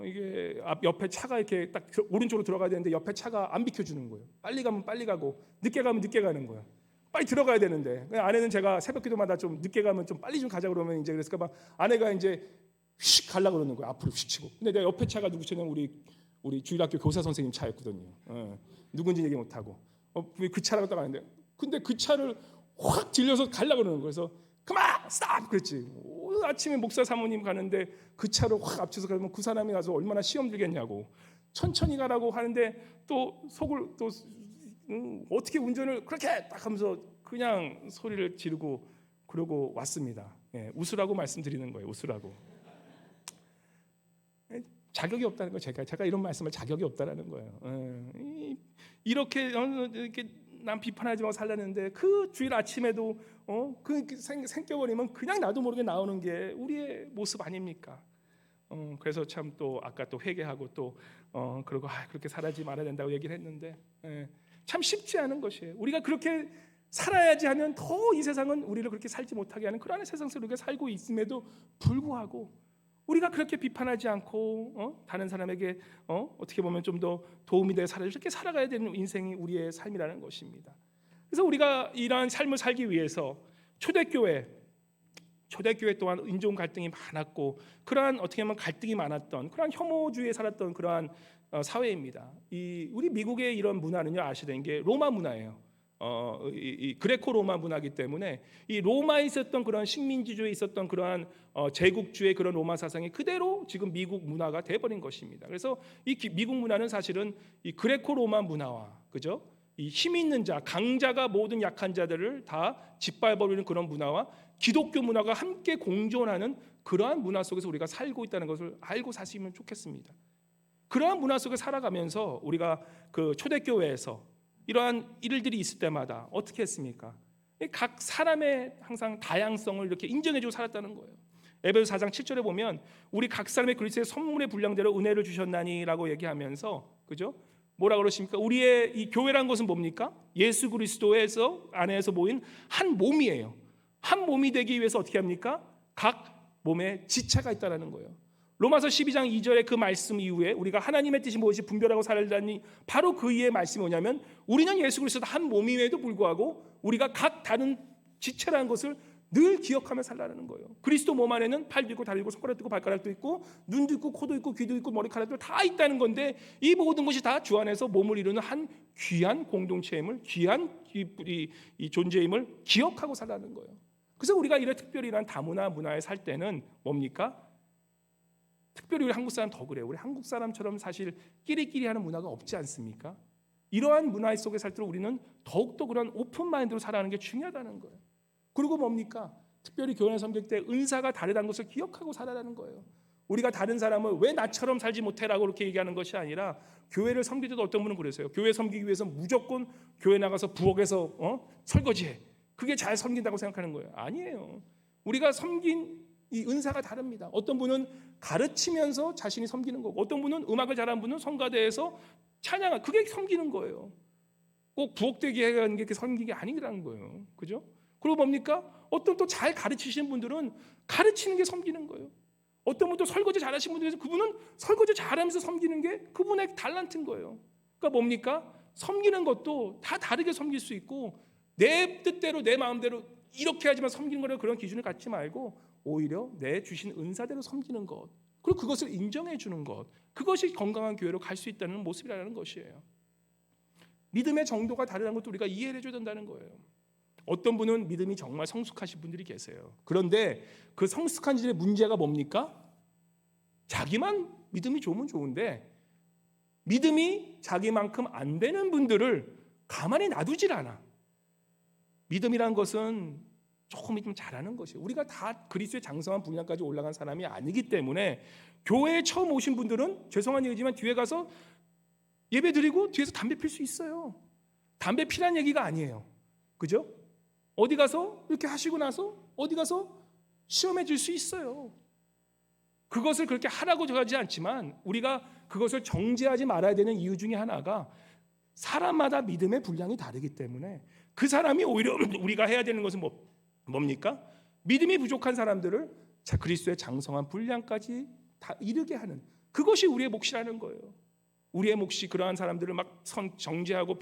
이게 옆에 차가 이렇게 딱 오른쪽으로 들어가야 되는데 옆에 차가 안 비켜주는 거예요. 빨리 가면 빨리 가고 늦게 가면 늦게 가는 거야. 빨리 들어가야 되는데 아내는 제가 새벽기도마다 좀 늦게 가면 좀 빨리 좀 가자 그러면 이제 그래서 막 아내가 이제 휙 가려고 그러는 거야. 앞으로 휙 치고. 근데 내가 옆에 차가 누구냐면 우리 주일학교 교사 선생님 차였거든요. 누군지 얘기 못 하고 그 차라고 딱 가는데 근데 그 차를 확 들려서 가려고 그러는 거예요. 그래서 그만 스탑 그랬지. 아침에 목사 사모님 가는데 그 차로 확 앞쳐서 가면 그 사람이 가서 얼마나 시험 들겠냐고 천천히 가라고 하는데 또 속을 또 어떻게 운전을 그렇게 딱 하면서 그냥 소리를 지르고 그러고 왔습니다. 웃으라고 말씀드리는 거예요. 웃으라고. 자격이 없다는 거 제가 이런 말씀을 자격이 없다라는 거예요. 이렇게 남 비판하지 말고 살라는데 그 주일 아침에도 그 생겨버리면 그냥 나도 모르게 나오는 게 우리의 모습 아닙니까? 그래서 참 또 아까 또 회개하고 또 그러고 그렇게 살아지 말아야 된다고 얘기를 했는데 참 쉽지 않은 것이에요. 우리가 그렇게 살아야지 하면 더 이 세상은 우리를 그렇게 살지 못하게 하는 그러한 세상 속에 우리가 살고 있음에도 불구하고 우리가 그렇게 비판하지 않고 다른 사람에게 어떻게 보면 좀 더 도움이 되어 이렇게 살아가야 되는 인생이 우리의 삶이라는 것입니다. 그래서 우리가 이러한 삶을 살기 위해서 초대교회 또한 인종 갈등이 많았고 그러한 어떻게 보면 갈등이 많았던 그러한 혐오주의에 살았던 그러한 사회입니다. 우리 미국의 이런 문화는요 아시는 게 로마 문화예요. 이 그레코 로마 문화이기 때문에 이 로마에 있었던 그런 식민지주의에 있었던 그러한 제국주의 그런 로마 사상이 그대로 지금 미국 문화가 돼버린 것입니다. 그래서 이 미국 문화는 사실은 이 그레코 로마 문화와 그죠? 이 힘 있는 자, 강자가 모든 약한 자들을 다 짓밟아버리는 그런 문화와 기독교 문화가 함께 공존하는 그러한 문화 속에서 우리가 살고 있다는 것을 알고 사시면 좋겠습니다. 그러한 문화 속에 살아가면서 우리가 그 초대교회에서 이러한 일들이 있을 때마다 어떻게 했습니까? 각 사람의 항상 다양성을 이렇게 인정해주고 살았다는 거예요. 에베소 4장 7절에 보면 우리 각 사람의 그리스도의 선물의 분량대로 은혜를 주셨나니라고 얘기하면서 그죠? 뭐라 그러십니까? 우리의 이 교회란 것은 뭡니까? 예수 그리스도에서 안에서 모인 한 몸이에요. 한 몸이 되기 위해서 어떻게 합니까? 각 몸에 지체가 있다라는 거예요. 로마서 12장 2절의 그 말씀 이후에 우리가 하나님의 뜻이 무엇이 분별하고 살다니 바로 그 이의 말씀이 뭐냐면 우리는 예수 그리스도 한 몸임에도 불구하고 우리가 각 다른 지체라는 것을 늘 기억하며 살라는 거예요. 그리스도 몸 안에는 팔도 있고 다리도 있고 손가락도 있고 발가락도 있고 눈도 있고 코도 있고 귀도 있고 머리카락도 다 있다는 건데 이 모든 것이 다 주 안에서 몸을 이루는 한 귀한 공동체임을 귀한 이 존재임을 기억하고 살라는 거예요. 그래서 우리가 이런 특별히 이런 다문화 문화에 살 때는 뭡니까? 특별히 우리 한국 사람 더 그래요. 우리 한국 사람처럼 사실 끼리끼리 하는 문화가 없지 않습니까? 이러한 문화 속에 살도록 우리는 더욱더 그런 오픈 마인드로 살아가는 게 중요하다는 거예요. 그리고 뭡니까? 특별히 교회 섬길 때 은사가 다르다는 것을 기억하고 살아라는 거예요. 우리가 다른 사람을 왜 나처럼 살지 못해라고 그렇게 얘기하는 것이 아니라 교회를 섬길 때도 어떤 분은 그러세요. 교회 섬기기 위해서 무조건 교회 나가서 부엌에서 설거지해. 그게 잘 섬긴다고 생각하는 거예요. 아니에요. 우리가 섬긴 이 은사가 다릅니다. 어떤 분은 가르치면서 자신이 섬기는 거고 어떤 분은 음악을 잘하는 분은 성가대에서 찬양을 그게 섬기는 거예요. 꼭 부엌대기 하는 게 섬기기 아니라는 거예요. 그죠? 그리고 뭡니까? 어떤 또 잘 가르치시는 분들은 가르치는 게 섬기는 거예요. 어떤 분도 설거지 잘하시는 분들에서 그분은 설거지 잘하면서 섬기는 게 그분의 달란트인 거예요. 그러니까 뭡니까? 섬기는 것도 다 다르게 섬길 수 있고 내 뜻대로 내 마음대로 이렇게 하지만 섬기는 거를 그런 기준을 갖지 말고 오히려 내 주신 은사대로 섬기는 것, 그리고 그것을 인정해 주는 것, 그것이 건강한 교회로 갈 수 있다는 모습이라는 것이에요. 믿음의 정도가 다르다는 것도 우리가 이해를 해줘야 된다는 거예요. 어떤 분은 믿음이 정말 성숙하신 분들이 계세요. 그런데 그 성숙한 일의 문제가 뭡니까? 자기만 믿음이 좋으면 좋은데 믿음이 자기만큼 안 되는 분들을 가만히 놔두질 않아. 믿음이란 것은 조금 좀 잘하는 것이에요. 우리가 다 그리스도의 장성한 분량까지 올라간 사람이 아니기 때문에 교회에 처음 오신 분들은 죄송한 얘기지만 뒤에 가서 예배 드리고 뒤에서 담배 필 수 있어요. 담배 피란 얘기가 아니에요. 그죠? 어디 가서 이렇게 하시고 나서 어디 가서 시험해 줄 수 있어요. 그것을 그렇게 하라고 하지 않지만 우리가 그것을 정죄하지 말아야 되는 이유 중에 하나가 사람마다 믿음의 분량이 다르기 때문에 그 사람이 오히려 우리가 해야 되는 것은 뭡니까? 믿음이 부족한 사람들을 그리스도의 장성한 분량까지 다 이르게 하는, 그것이 우리의 몫이라는 거예요. 우리의 몫이 그러한 사람들을 막 정죄하고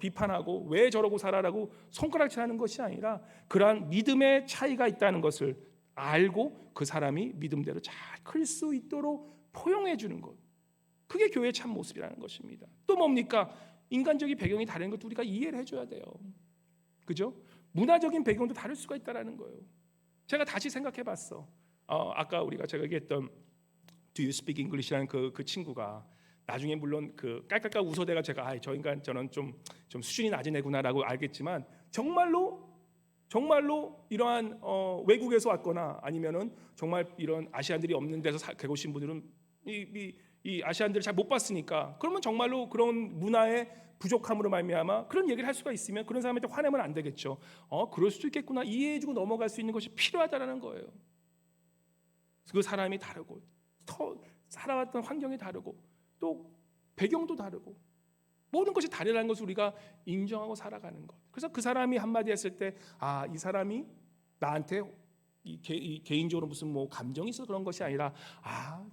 비판하고 왜 저러고 살아라고 손가락질하는 것이 아니라 그러한 믿음의 차이가 있다는 것을 알고 그 사람이 믿음대로 잘 클 수 있도록 포용해 주는 것, 그게 교회의 참 모습이라는 것입니다. 또 뭡니까? 인간적인 배경이 다른 것도 우리가 이해를 해줘야 돼요. 그죠? 문화적인 배경도 다를 수가 있다는 거예요. 제가 다시 생각해봤어. 아까 제가 얘기했던 Do you speak English라는 그 친구가 나중에 물론 그 깔깔깔 웃어대가 제가 저 인간 저는 좀 수준이 낮은 애구나라고 알겠지만 정말로 이러한 외국에서 왔거나 아니면은 정말 이런 아시안들이 없는 데서 계신 분들은 이 아시안들을 잘 못 봤으니까 그러면 정말로 그런 문화의 부족함으로 말미암아 그런 얘기를 할 수가 있으면 그런 사람한테 화내면 안 되겠죠. 그럴 수도 있겠구나 이해해주고 넘어갈 수 있는 것이 필요하다라는 거예요. 그 사람이 다르고 살아왔던 환경이 다르고 또 배경도 다르고 모든 것이 다르다는 것을 우리가 인정하고 살아가는 것. 그래서 그 사람이 한마디 했을 때 이 사람이 나한테 개인적으로 무슨 감정이 있어서 그런 것이 아니라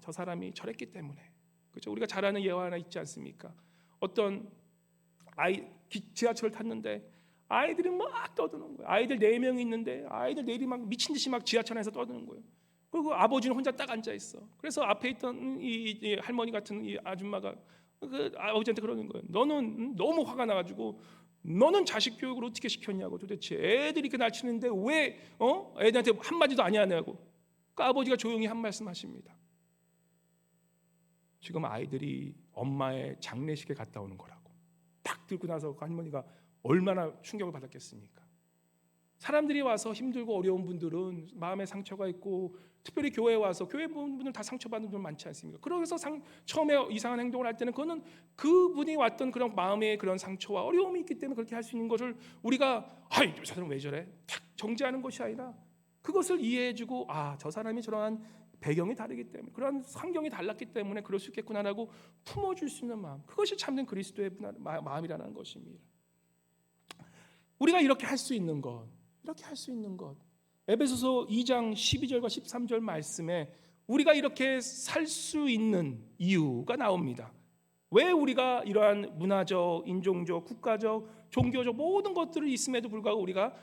저 사람이 저랬기 때문에. 그렇죠? 우리가 잘 아는 예화 하나 있지 않습니까? 어떤 지하철을 탔는데 아이들이 막 떠드는 거예요. 아이들 4명이 있는데 아이들 내리 막 미친 듯이 막 지하철 안에서 떠드는 거예요. 그리고 아버지는 혼자 딱 앉아 있어. 그래서 앞에 있던 이 할머니 같은 이 아줌마가 그 아버지한테 그러는 거예요. 너는 너무 화가 나가지고 너는 자식 교육을 어떻게 시켰냐고, 도대체 애들이 이렇게 날치는데 왜 애들한테 한마디도 안 하냐고. 그 아버지가 조용히 한 말씀 하십니다. 지금 아이들이 엄마의 장례식에 갔다 오는 거라고. 딱 들고 나서 그 할머니가 얼마나 충격을 받았겠습니까? 사람들이 와서 힘들고 어려운 분들은 마음에 상처가 있고 특별히 교회에 와서 교회 분들 다 상처받는 분들 많지 않습니까? 그래서 처음에 이상한 행동을 할 때는 그거는 그분이 왔던 그런 마음의 그런 상처와 어려움이 있기 때문에 그렇게 할 수 있는 것을 우리가 저 사람 왜 저래? 탁 정죄하는 것이 아니라 그것을 이해해주고 저 사람이 저러한 배경이 다르기 때문에 그런 환경이 달랐기 때문에 그럴 수 있겠구나라고 품어줄 수 있는 마음, 그것이 참된 그리스도의 마음이라는 것입니다. 우리가 이렇게 할 수 있는 것, 에베소서 2장 12절과 13절 말씀에 우리가 이렇게 살 수 있는 이유가 나옵니다. 왜 우리가 이러한 문화적, 인종적, 국가적, 종교적 모든 것들이 있음에도 불구하고 우리가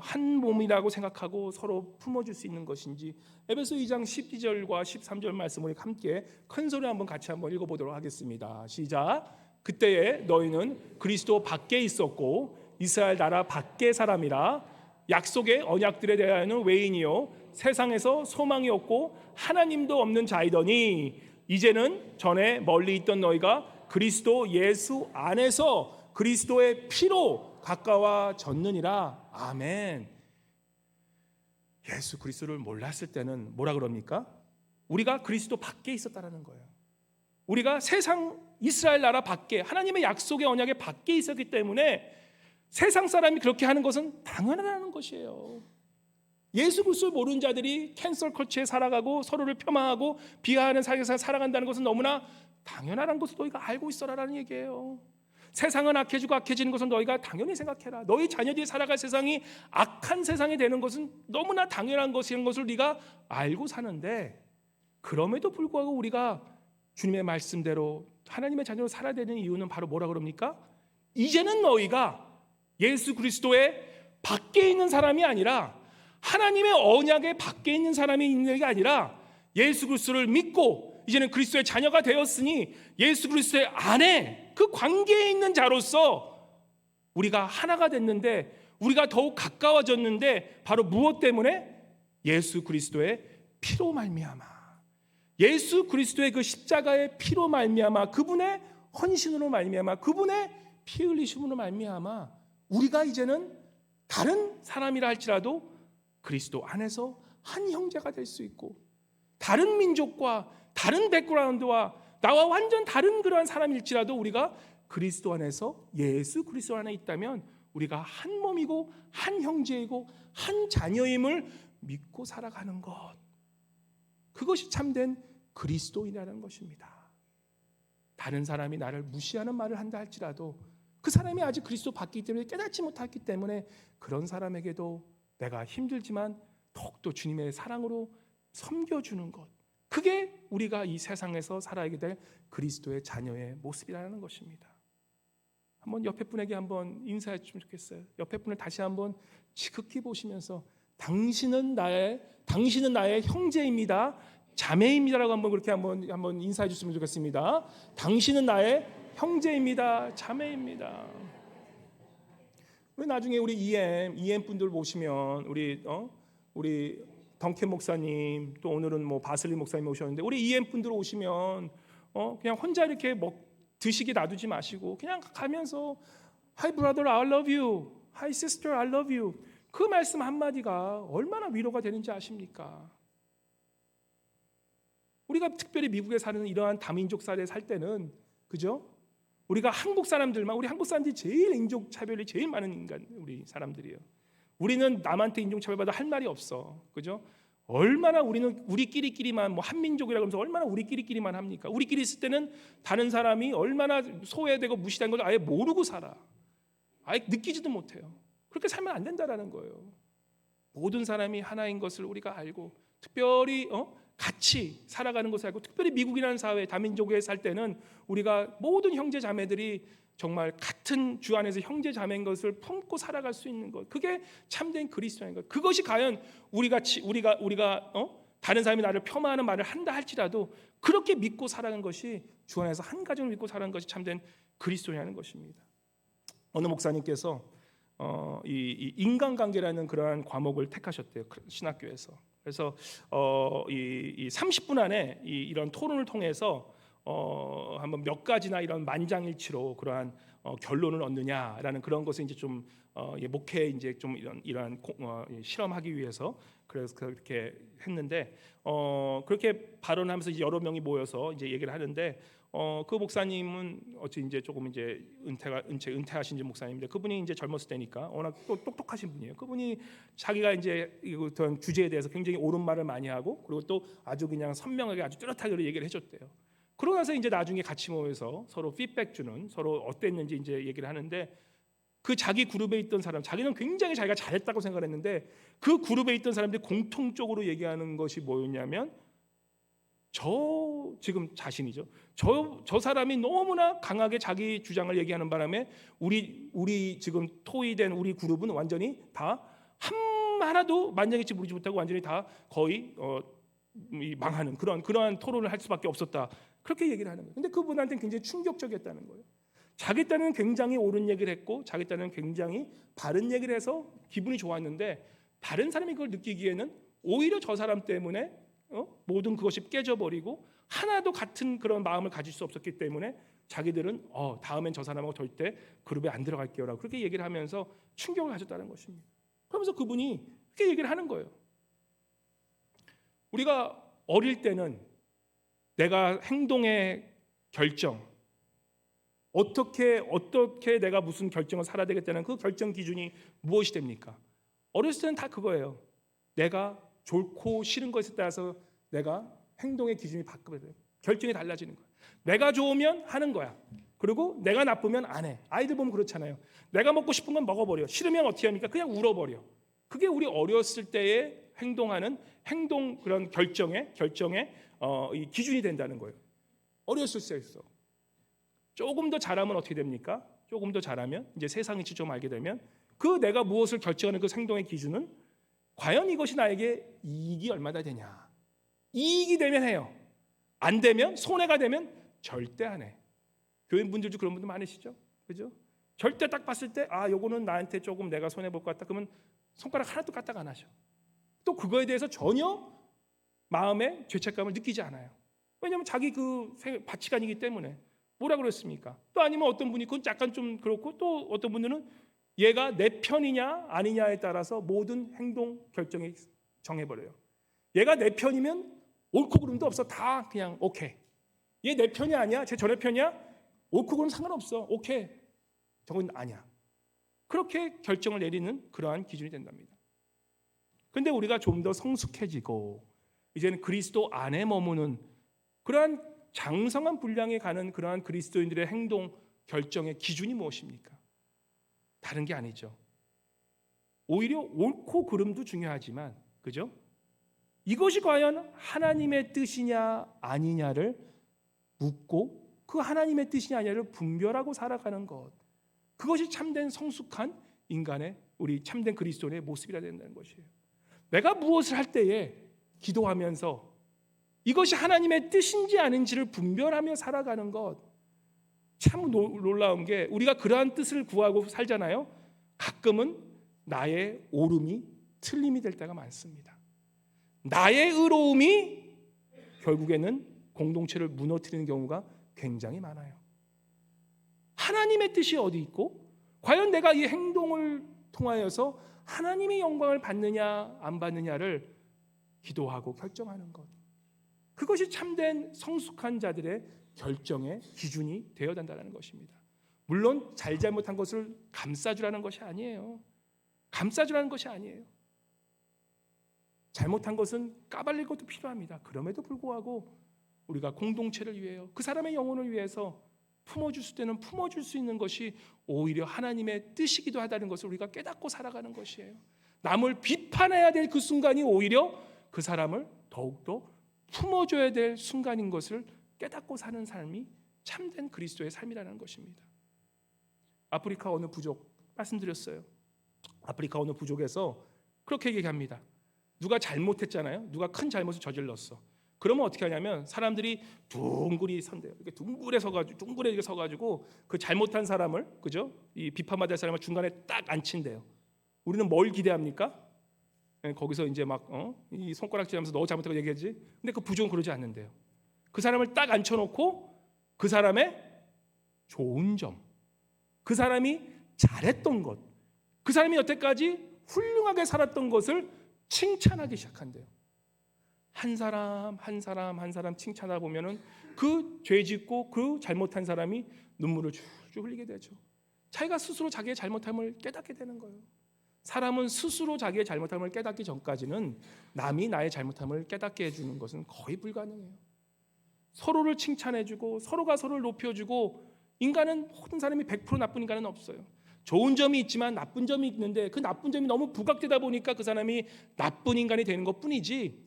한 몸이라고 생각하고 서로 품어줄 수 있는 것인지 에베소 2장 12절과 13절 말씀을 함께 큰 소리 한번 같이 한번 읽어보도록 하겠습니다. 시작. 그때에 너희는 그리스도 밖에 있었고 이스라엘 나라 밖의 사람이라 약속의 언약들에 대하여는 외인이요 세상에서 소망이 없고 하나님도 없는 자이더니 이제는 전에 멀리 있던 너희가 그리스도 예수 안에서 그리스도의 피로 가까워졌느니라. 아멘. 예수 그리스도를 몰랐을 때는 뭐라 그럽니까? 우리가 그리스도 밖에 있었다라는 거예요. 우리가 세상 이스라엘 나라 밖에 하나님의 약속의 언약의 밖에 있었기 때문에 세상 사람이 그렇게 하는 것은 당연하다는 것이에요. 예수 그리스도를 모르는 자들이 캔슬 컬처에 살아가고 서로를 폄하하고 비하하는 사회에서 살아간다는 것은 너무나 당연한 것을 너희가 알고 있어라라는 얘기예요. 세상은 악해지고 악해지는 것은 너희가 당연히 생각해라. 너희 자녀들이 살아갈 세상이 악한 세상이 되는 것은 너무나 당연한 것인 것을 네가 알고 사는데 그럼에도 불구하고 우리가 주님의 말씀대로 하나님의 자녀로 살아야 되는 이유는 바로 뭐라 그럽니까? 이제는 너희가 예수 그리스도의 밖에 있는 사람이 아니라 하나님의 언약의 밖에 있는 사람이 있는 게 아니라 예수 그리스도를 믿고 이제는 그리스도의 자녀가 되었으니 예수 그리스도의 안에 그 관계에 있는 자로서 우리가 하나가 됐는데, 우리가 더욱 가까워졌는데 바로 무엇 때문에? 예수 그리스도의 피로 말미암아, 예수 그리스도의 그 십자가의 피로 말미암아, 그분의 헌신으로 말미암아, 그분의 피 흘리심으로 말미암아 우리가 이제는 다른 사람이라 할지라도 그리스도 안에서 한 형제가 될 수 있고, 다른 민족과 다른 백그라운드와 나와 완전 다른 그러한 사람일지라도 우리가 그리스도 안에서 예수 그리스도 안에 있다면 우리가 한 몸이고 한 형제이고 한 자녀임을 믿고 살아가는 것, 그것이 참된 그리스도인이라는 것입니다. 다른 사람이 나를 무시하는 말을 한다 할지라도 그 사람이 아직 그리스도 밖이기 때문에 깨닫지 못했기 때문에 그런 사람에게도 내가 힘들지만 더욱더 주님의 사랑으로 섬겨주는 것, 그게 우리가 이 세상에서 살아가게 될 그리스도의 자녀의 모습이라는 것입니다. 한번 옆에 분에게 한번 인사해 주면 좋겠어요. 옆에 분을 다시 한번 지극히 보시면서 당신은 나의 형제입니다, 자매입니다라고 한번 그렇게 한번 인사해 주시면 좋겠습니다. 당신은 나의 형제입니다, 자매입니다. 우리 나중에 우리 EM 분들 보시면 우리 덩켄 목사님, 또 오늘은 뭐 바슬리 목사님 오셨는데 우리 EM 분들 오시면 그냥 혼자 이렇게 드시게 놔두지 마시고 그냥 가면서 Hi brother, I love you. Hi sister, I love you. 그 말씀 한마디가 얼마나 위로가 되는지 아십니까? 우리가 특별히 미국에 사는 이러한 다민족 사회에 살 때는, 그죠? 우리가 한국 사람들이 제일 인종 차별이 제일 많은 인간, 우리 사람들이에요. 우리는 남한테 인종 차별받아 할 말이 없어, 그죠? 얼마나 우리는 우리끼리만 뭐 한민족이라고 하면서 얼마나 우리끼리만 합니까? 우리끼리 있을 때는 다른 사람이 얼마나 소외되고 무시된 걸 아예 모르고 살아. 아예 느끼지도 못해요. 그렇게 살면 안 된다라는 거예요. 모든 사람이 하나인 것을 우리가 알고 특별히 같이 살아가는 것을 알고, 특별히 미국이라는 사회, 다민족에 살 때는 우리가 모든 형제 자매들이 정말 같은 주 안에서 형제 자매인 것을 품고 살아갈 수 있는 것, 그게 참된 그리스도인 것. 그것이 과연 우리가 다른 사람이 나를 폄하하는 말을 한다 할지라도 그렇게 믿고 살아가는 것이, 주 안에서 한 가정을 믿고 살아가는 것이 참된 그리스도라는 것입니다. 어느 목사님께서 이 인간관계라는 그러한 과목을 택하셨대요, 신학교에서. 그래서 이 30분 안에 이런 토론을 통해서 한번 몇 가지나 이런 만장일치로 그러한 결론을 얻느냐라는 그런 것을 이제 좀 목회 이제 좀 이러한 실험하기 위해서 그래서 그렇게 했는데, 그렇게 발언하면서 여러 명이 모여서 이제 얘기를 하는데, 그 목사님은 어찌 이제 조금 이제 은퇴하신 목사님인데, 그분이 이제 젊었을 때니까 워낙 또 똑똑하신 분이에요. 그분이 자기가 이제 어떤 주제에 대해서 굉장히 옳은 말을 많이 하고, 그리고 또 아주 그냥 선명하게 아주 뚜렷하게 얘기를 해줬대요. 그러고 나서 이제 나중에 같이 모여서 서로 피드백 주는, 서로 어땠는지 이제 얘기를 하는데, 그 자기 그룹에 있던 사람, 자기는 굉장히 자기가 잘했다고 생각했는데 그 그룹에 있던 사람들이 공통적으로 얘기하는 것이 뭐였냐면, 저 지금 자신이죠. 저 사람이 너무나 강하게 자기 주장을 얘기하는 바람에 우리 지금 토의된 우리 그룹은 완전히 다 하나도 만장일치 부리지 못하고 완전히 다 거의 망하는 그러한 토론을 할 수밖에 없었다. 그렇게 얘기를 하는 거예요. 근데 그분한테는 굉장히 충격적이었다는 거예요. 자기 딴은 굉장히 옳은 얘기를 했고 자기 딴은 굉장히 바른 얘기를 해서 기분이 좋았는데, 다른 사람이 그걸 느끼기에는 오히려 저 사람 때문에 모든 그것이 깨져버리고 하나도 같은 그런 마음을 가질 수 없었기 때문에 자기들은 다음엔 저 사람하고 절대 그룹에 안 들어갈게요라고 그렇게 얘기를 하면서 충격을 가졌다는 것입니다. 그러면서 그분이 그렇게 얘기를 하는 거예요. 우리가 어릴 때는 내가 행동의 결정, 어떻게 내가 무슨 결정을 살아야 되겠다는 그 결정 기준이 무엇이 됩니까? 어렸을 때는 다 그거예요. 내가 좋고 싫은 것에 따라서 내가 행동의 기준이 바뀌어야 돼요. 결정이 달라지는 거예요. 내가 좋으면 하는 거야. 그리고 내가 나쁘면 안 해. 아이들 보면 그렇잖아요. 내가 먹고 싶은 건 먹어버려. 싫으면 어떻게 합니까? 그냥 울어버려. 그게 우리 어렸을 때에 행동하는 행동 그런 결정에 이 기준이 된다는 거예요. 어렸을 때였어. 조금 더 잘하면 어떻게 됩니까? 조금 더 잘하면 이제 세상 이치 좀 알게 되면 그 내가 무엇을 결정하는 그 행동의 기준은 과연 이것이 나에게 이익이 얼마나 되냐. 이익이 되면 해요. 안 되면 손해가 되면 절대 안 해. 교인분들도 그런 분들 많으시죠? 그죠? 절대 딱 봤을 때 요거는 나한테 조금 내가 손해 볼 것 같다. 그러면 손가락 하나도 까딱 안 하셔. 또 그거에 대해서 전혀 마음에 죄책감을 느끼지 않아요. 왜냐하면 자기 그 가치관이기 때문에. 뭐라 그랬습니까? 또 아니면 어떤 분이 그건 약간 좀 그렇고 또 어떤 분들은 얘가 내 편이냐 아니냐에 따라서 모든 행동 결정이 정해버려요. 얘가 내 편이면 옳고 그름도 없어. 다 그냥 오케이. 얘 내 편이 아니야? 제 전의 편이야? 옳고 그름 상관없어. 오케이. 저건 아니야. 그렇게 결정을 내리는 그러한 기준이 된답니다. 근데 우리가 좀 더 성숙해지고 이제는 그리스도 안에 머무는 그러한 장성한 분량에 가는 그러한 그리스도인들의 행동 결정의 기준이 무엇입니까? 다른 게 아니죠. 오히려 옳고 그름도 중요하지만, 그죠? 이것이 과연 하나님의 뜻이냐 아니냐를 묻고 그 하나님의 뜻이냐 아니냐를 분별하고 살아가는 것. 그것이 참된 성숙한 인간의 우리 참된 그리스도인의 모습이라 된다는 것이에요. 내가 무엇을 할 때에 기도하면서 이것이 하나님의 뜻인지 아닌지를 분별하며 살아가는 것. 참 놀라운 게 우리가 그러한 뜻을 구하고 살잖아요. 가끔은 나의 옳음이 틀림이 될 때가 많습니다. 나의 의로움이 결국에는 공동체를 무너뜨리는 경우가 굉장히 많아요. 하나님의 뜻이 어디 있고 과연 내가 이 행동을 통하여서 하나님의 영광을 받느냐 안 받느냐를 기도하고 결정하는 것. 그것이 참된 성숙한 자들의 결정의 기준이 되어야 된다는 것입니다. 물론 잘못한 것을 감싸주라는 것이 아니에요. 감싸주라는 것이 아니에요. 잘못한 것은 까발릴 것도 필요합니다. 그럼에도 불구하고 우리가 공동체를 위해서 그 사람의 영혼을 위해서 품어줄 수 때는 품어줄 수 있는 것이 오히려 하나님의 뜻이기도 하다는 것을 우리가 깨닫고 살아가는 것이에요. 남을 비판해야 될 그 순간이 오히려 그 사람을 더욱더 품어줘야 될 순간인 것을 깨닫고 사는 삶이 참된 그리스도의 삶이라는 것입니다. 아프리카 어느 부족 말씀드렸어요. 아프리카 어느 부족에서 그렇게 얘기합니다. 누가 잘못했잖아요. 누가 큰 잘못을 저질렀어. 그러면 어떻게 하냐면 사람들이 둥글이 선대요. 이렇게 둥글에 서가지고 그 잘못한 사람을, 그죠? 이 비판받을 사람을 중간에 딱 앉힌대요. 우리는 뭘 기대합니까? 거기서 이제 막 이 손가락질하면서 너 잘못하고 얘기하지. 근데 그 부족은 그러지 않는데요. 그 사람을 딱 앉혀놓고 그 사람의 좋은 점, 그 사람이 잘했던 것, 그 사람이 여태까지 훌륭하게 살았던 것을 칭찬하기 시작한대요. 한 사람 칭찬하다 보면은 그 죄짓고 그 잘못한 사람이 눈물을 줄줄 흘리게 되죠. 자기가 스스로 자기의 잘못함을 깨닫게 되는 거예요. 사람은 스스로 자기의 잘못함을 깨닫기 전까지는 남이 나의 잘못함을 깨닫게 해주는 것은 거의 불가능해요. 서로를 칭찬해주고 서로가 서로를 높여주고 인간은 모든 사람이 100% 나쁜 인간은 없어요. 좋은 점이 있지만 나쁜 점이 있는데 그 나쁜 점이 너무 부각되다 보니까 그 사람이 나쁜 인간이 되는 것뿐이지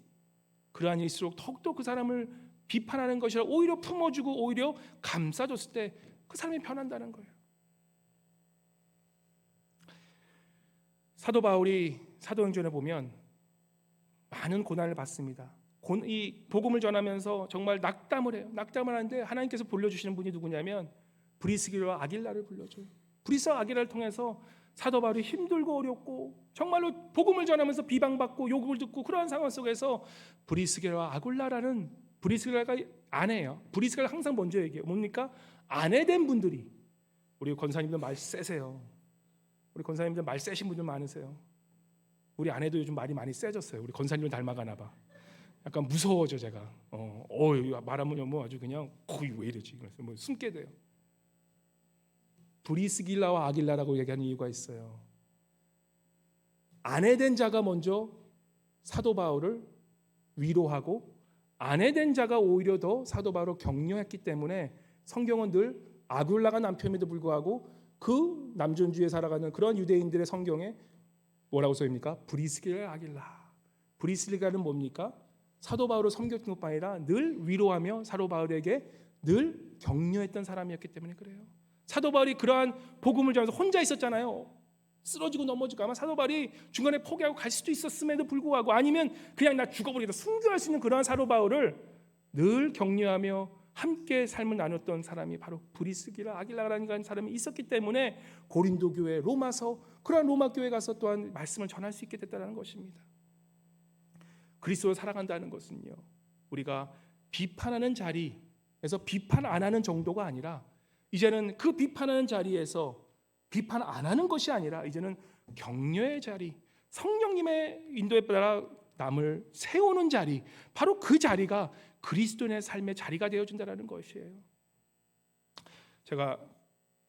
그러한 일일수록 더욱더 그 사람을 비판하는 것이라 오히려 품어주고 오히려 감싸줬을 때 그 사람이 변한다는 거예요. 사도 바울이 사도행전에 보면 많은 고난을 받습니다. 이 복음을 전하면서 정말 낙담을 해요. 낙담을 하는데 하나님께서 불러주시는 분이 누구냐면 브리스길과 아길라를 불러줘요. 브리스와 아길라를 통해서 사도 바울이 힘들고 어렵고 정말로 복음을 전하면서 비방받고 욕을 듣고 그러한 상황 속에서 브리스길과 아굴라라는 브리스길가 아내예요. 브리스길을 항상 먼저 얘기해요. 뭡니까? 아내된 분들이 우리 권사님들 말 세세요. 우리 권사님들 말 세신 분들 많으세요. 우리 아내도 요즘 말이 많이 세졌어요. 우리 권사님을 닮아가나 봐. 약간 무서워져 제가. 말하면 뭐 아주 그냥 거의 왜 이러지? 그래서 뭐 숨게 돼요. 브리스길라와 아길라라고 얘기하는 이유가 있어요. 아내된 자가 먼저 사도 바울을 위로하고 아내된 자가 오히려 더 사도 바울을 격려했기 때문에 성경은 늘 아굴라가 남편임에도 불구하고 그 남존주의에 살아가는 그런 유대인들의 성경에 뭐라고 써입니까? 브리스길라 아길라. 브리스가는 뭡니까? 사도 바울을 섬겼던 것뿐 아니라 늘 위로하며 사도 바울에게 늘 격려했던 사람이었기 때문에 그래요. 사도 바울이 그러한 복음을 전해서 혼자 있었잖아요. 쓰러지고 넘어지고 아마 사도 바울이 중간에 포기하고 갈 수도 있었음에도 불구하고, 아니면 그냥 나 죽어버리겠다 순교할 수 있는 그러한 사도 바울을 늘 격려하며 함께 삶을 나눴던 사람이 바로 브리스기라 아길라라는 사람이 있었기 때문에 고린도 교회, 로마서, 그러한 로마 교회 가서 또한 말씀을 전할 수 있게 됐다는 것입니다. 그리스도로 살아간다는 것은요, 우리가 비판하는 자리에서 비판 안 하는 정도가 아니라, 이제는 그 비판하는 자리에서 비판 안 하는 것이 아니라 이제는 격려의 자리, 성령님의 인도에 따라 남을 세우는 자리, 바로 그 자리가 그리스도인의 삶의 자리가 되어준다는 것이에요. 제가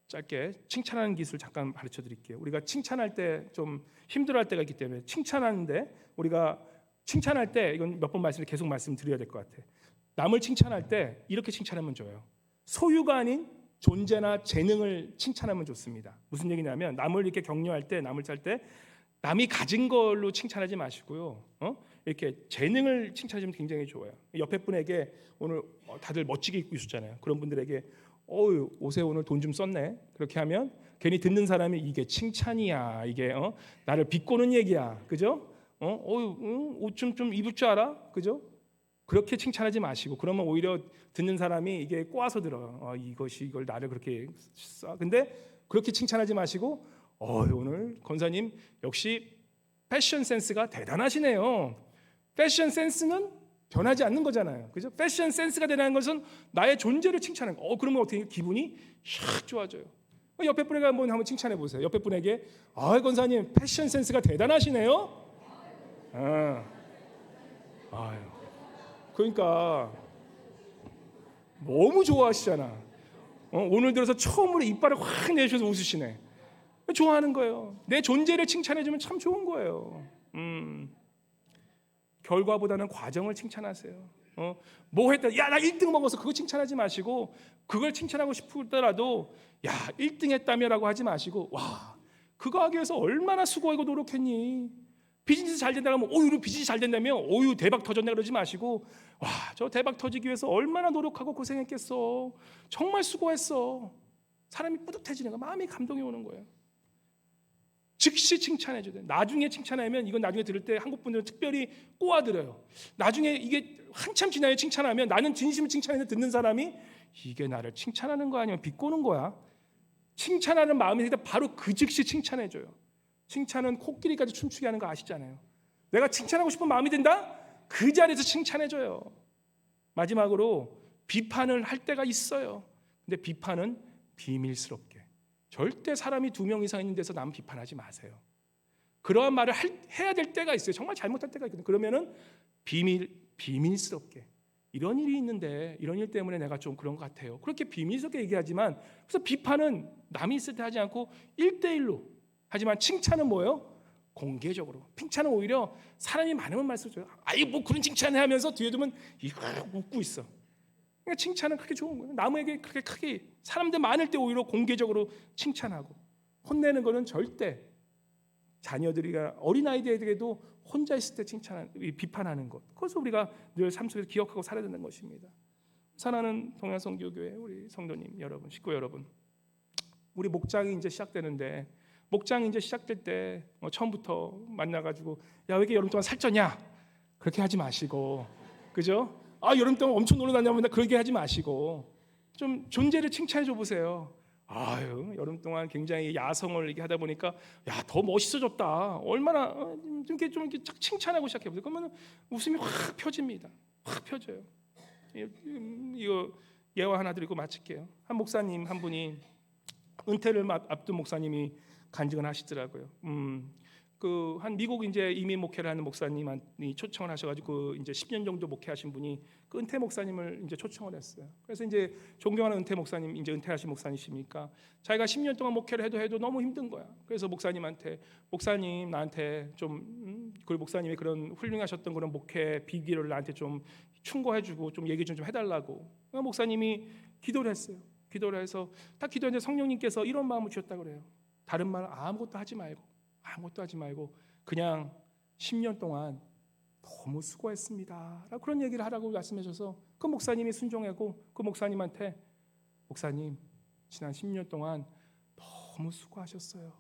짧게 칭찬하는 기술 잠깐 가르쳐 드릴게요. 우리가 칭찬할 때 좀 힘들어할 때가 있기 때문에, 칭찬하는데 우리가 칭찬할 때, 이건 몇 번 계속 말씀드려야 될 것 같아요. 남을 칭찬할 때 이렇게 칭찬하면 좋아요. 소유가 아닌 존재나 재능을 칭찬하면 좋습니다. 무슨 얘기냐면, 남을 이렇게 격려할 때, 남을 짤 때 남이 가진 걸로 칭찬하지 마시고요, 이렇게 재능을 칭찬하시면 굉장히 좋아요. 옆에 분에게, 오늘 다들 멋지게 입고 있었잖아요. 그런 분들에게 옷에 오늘 돈 좀 썼네, 그렇게 하면 괜히 듣는 사람이 이게 칭찬이야, 이게 나를 비꼬는 얘기야, 그죠? 옷 좀 입을 줄 알아, 그죠? 그렇게 칭찬하지 마시고, 그러면 오히려 듣는 사람이 이게 꼬아서 들어요. 이걸 나를 그렇게 써. 근데 그렇게 칭찬하지 마시고, 오늘 권사님 역시 패션 센스가 대단하시네요. 패션 센스는 변하지 않는 거잖아요, 그죠? 패션 센스가 대단한 것은 나의 존재를 칭찬하는 거. 그러면 어떻게 기분이 샥 좋아져요. 옆에 분에게 한번 칭찬해 보세요. 옆에 분에게, 권사님 패션 센스가 대단하시네요. 그러니까 너무 좋아하시잖아. 오늘 들어서 처음으로 이빨을 확 내셔서 웃으시네. 좋아하는 거예요. 내 존재를 칭찬해주면 참 좋은 거예요. 결과보다는 과정을 칭찬하세요. 뭐 했다, 야 나 1등 먹어서, 그거 칭찬하지 마시고, 그걸 칭찬하고 싶더라도 야 1등 했다며 라고 하지 마시고, 와 그거 하기 위해서 얼마나 수고하고 노력했니. 비즈니스 잘 된다 하면 오유 비즈니스 잘 된다며 오유 대박 터졌네 그러지 마시고, 와 저 대박 터지기 위해서 얼마나 노력하고 고생했겠어, 정말 수고했어. 사람이 뿌듯해지는 거, 마음이 감동이 오는 거예요. 즉시 칭찬해 줘야 돼요. 나중에 칭찬하면, 이건 나중에 들을 때 한국 분들은 특별히 꼬아들어요. 나중에 이게 한참 지나야 칭찬하면, 나는 진심을 칭찬했는데 듣는 사람이 이게 나를 칭찬하는 거 아니면 비꼬는 거야. 칭찬하는 마음이 생기다 바로 그 즉시 칭찬해 줘요. 칭찬은 코끼리까지 춤추게 하는 거 아시잖아요. 내가 칭찬하고 싶은 마음이 든다? 그 자리에서 칭찬해 줘요. 마지막으로 비판을 할 때가 있어요. 근데 비판은 비밀스럽게, 절대 사람이 2명 이상 있는 데서 남 비판하지 마세요. 그러한 말을 해야 될 때가 있어요. 정말 잘못할 때가 있거든요. 그러면은 비밀스럽게, 이런 일이 있는데 이런 일 때문에 내가 좀 그런 것 같아요, 그렇게 비밀스럽게 얘기하지만, 그래서 비판은 남이 있을 때 하지 않고 1대1로, 하지만 칭찬은 뭐예요? 공개적으로. 칭찬은 오히려 사람이 많으면 말씀 줘요. 뭐 그런 칭찬을 하면서 뒤에 두면 웃고 있어. 그러니까 칭찬은 그렇게 좋은 거예요. 남에게 그렇게 크게, 사람들 많을 때 오히려 공개적으로 칭찬하고, 혼내는 거는 절대, 자녀들이가 어린아이들에게도 혼자 있을 때 비판하는 것, 그것을 우리가 늘 삶 속에서 기억하고 살아야 되는 것입니다. 사랑하는 동양성교교회 우리 성도님 여러분, 식구 여러분, 우리 목장이 이제 시작되는데, 목장이 이제 시작될 때 처음부터 만나가지고 야 왜 이렇게 여름 동안 살쪘냐, 그렇게 하지 마시고, 그죠? 여름 동안 엄청 놀러 다녔는데 그렇게 하지 마시고, 좀 존재를 칭찬해 줘 보세요. 여름 동안 굉장히 야성을 이렇게 하다 보니까 야 더 멋있어졌다, 얼마나 좀 이렇게 칭찬하고 시작해 보세요. 그러면 웃음이 확 펴집니다. 확 펴져요. 이거 예화 하나 드리고 마칠게요. 한 목사님 한 분이, 은퇴를 앞둔 목사님이 간증을 하시더라고요. 한 미국 이제 이민 목회를 하는 목사님이 초청을 하셔가지고 이제 10년 정도 목회하신 분이 그 은퇴 목사님을 이제 초청을 했어요. 그래서 이제 존경하는 은퇴 목사님, 이제 은퇴하신 목사님이십니까? 자기가 10년 동안 목회를 해도 너무 힘든 거야. 그래서 목사님한테, 목사님 나한테 좀 그 목사님이 그런 훌륭하셨던 그런 목회 비결을 나한테 좀 충고해주고 좀 얘기 좀 해달라고. 목사님이 기도를 했어요. 기도를 해서 딱 기도했는데 성령님께서 이런 마음을 주셨다고 그래요. 다른 말 아무것도 하지 말고 그냥 10년 동안 너무 수고했습니다 라고 그런 얘기를 하라고 말씀해 주셔서 그 목사님이 순종하고 그 목사님한테 목사님 지난 10년 동안 너무 수고하셨어요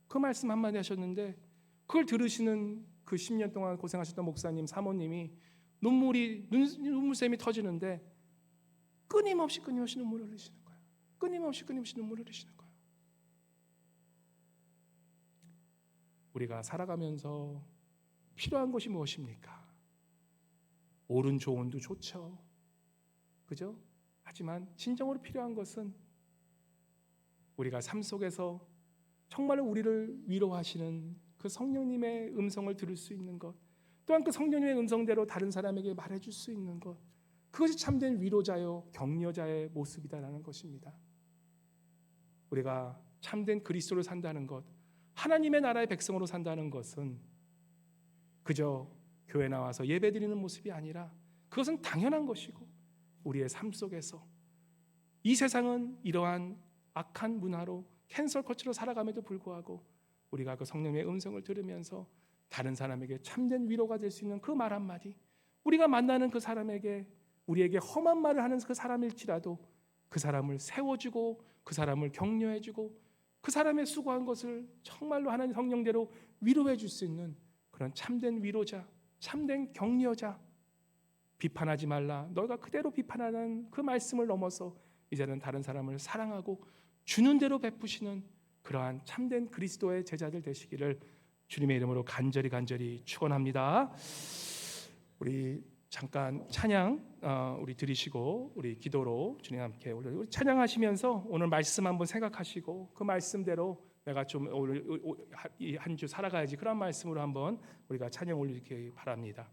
그 말씀 한마디 하셨는데 그걸 들으시는 그 10년 동안 고생하셨던 목사님 사모님이 눈물샘이 터지는데 끊임없이 눈물을 흘리시는 거예요. 끊임없이 눈물을 흘리시는 거예요. 우리가 살아가면서 필요한 것이 무엇입니까? 옳은 조언도 좋죠. 그죠? 하지만 진정으로 필요한 것은 우리가 삶 속에서 정말로 우리를 위로하시는 그 성령님의 음성을 들을 수 있는 것, 또한 그 성령님의 음성대로 다른 사람에게 말해줄 수 있는 것, 그것이 참된 위로자요 격려자의 모습이다라는 것입니다. 우리가 참된 그리스도로 산다는 것, 하나님의 나라의 백성으로 산다는 것은 그저 교회 나와서 예배드리는 모습이 아니라 그것은 당연한 것이고 우리의 삶 속에서 이 세상은 이러한 악한 문화로 캔슬 커치로 살아감에도 불구하고 우리가 그 성령의 음성을 들으면서 다른 사람에게 참된 위로가 될 수 있는 그 말 한마디, 우리가 만나는 그 사람에게 우리에게 험한 말을 하는 그 사람일지라도 그 사람을 세워주고 그 사람을 격려해주고 그 사람의 수고한 것을 정말로 하나님 성령대로 위로해 줄 수 있는 그런 참된 위로자, 참된 격려자, 비판하지 말라 너희가 그대로 비판하는 그 말씀을 넘어서 이제는 다른 사람을 사랑하고 주는 대로 베푸시는 그러한 참된 그리스도의 제자들 되시기를 주님의 이름으로 간절히 축원합니다. 우리 잠깐 찬양 우리 드리시고 우리 기도로 주님 함께 우리 찬양하시면서 오늘 말씀 한번 생각하시고 그 말씀대로 내가 좀 오늘 이 한 주 살아가야지 그런 말씀으로 한번 우리가 찬양 올리기 바랍니다.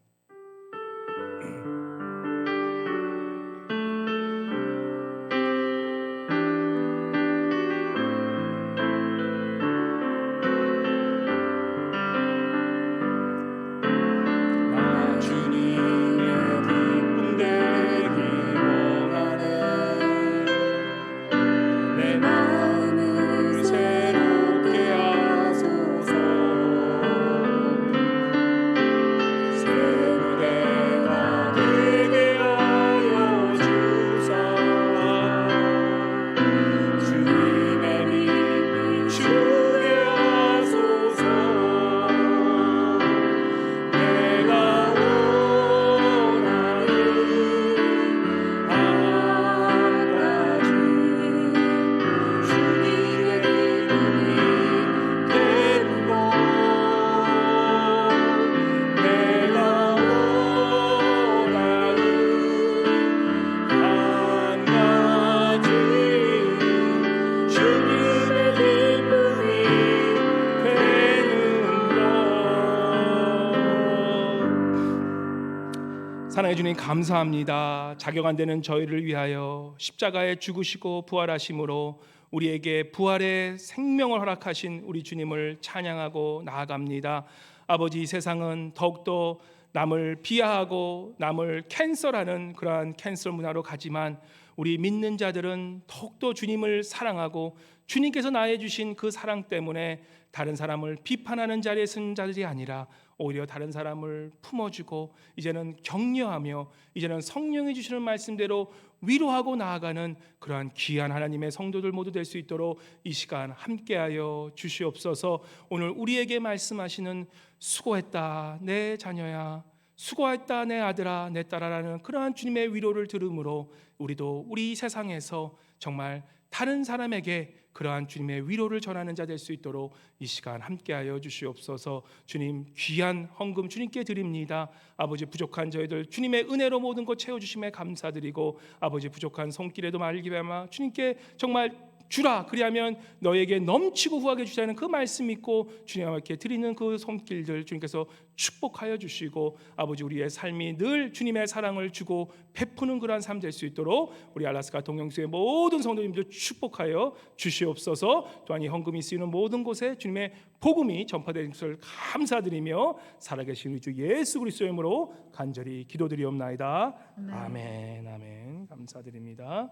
사랑해 주님 감사합니다. 자격 안 되는 저희를 위하여 십자가에 죽으시고 부활하심으로 우리에게 부활의 생명을 허락하신 우리 주님을 찬양하고 나아갑니다. 아버지, 이 세상은 더욱더 남을 비하하고 남을 캔슬하는 그러한 캔슬 문화로 가지만 우리 믿는 자들은 더욱더 주님을 사랑하고 주님께서 나에 주신 그 사랑 때문에 다른 사람을 비판하는 자리에 선 자들이 아니라 오히려 다른 사람을 품어주고 이제는 격려하며 이제는 성령이 주시는 말씀대로 위로하고 나아가는 그러한 귀한 하나님의 성도들 모두 될 수 있도록 이 시간 함께하여 주시옵소서. 오늘 우리에게 말씀하시는 수고했다 내 자녀야, 수고했다 내 아들아 내 딸아라는 그러한 주님의 위로를 들음으로 우리도 우리 세상에서 정말 다른 사람에게 그러한 주님의 위로를 전하는 자 될 수 있도록 이 시간 함께하여 주시옵소서. 주님 귀한 헌금 주님께 드립니다. 아버지, 부족한 저희들 주님의 은혜로 모든 것 채워주심에 감사드리고 아버지, 부족한 손길에도 말기야마 주님께 정말 주라, 그리하면 너에게 넘치고 후하게 주자는 그 말씀 믿고 주님께 드리는 그 손길들 주님께서 축복하여 주시고 아버지, 우리의 삶이 늘 주님의 사랑을 주고 베푸는 그러한 삶 될 수 있도록 우리 알라스카 동영수의 모든 성도님들 축복하여 주시옵소서. 또한 이 헌금이 쓰이는 모든 곳에 주님의 복음이 전파되는 것을 감사드리며 살아계신 우리 주 예수 그리스도의 이름으로 간절히 기도드리옵나이다. 아멘. 아멘. 감사드립니다.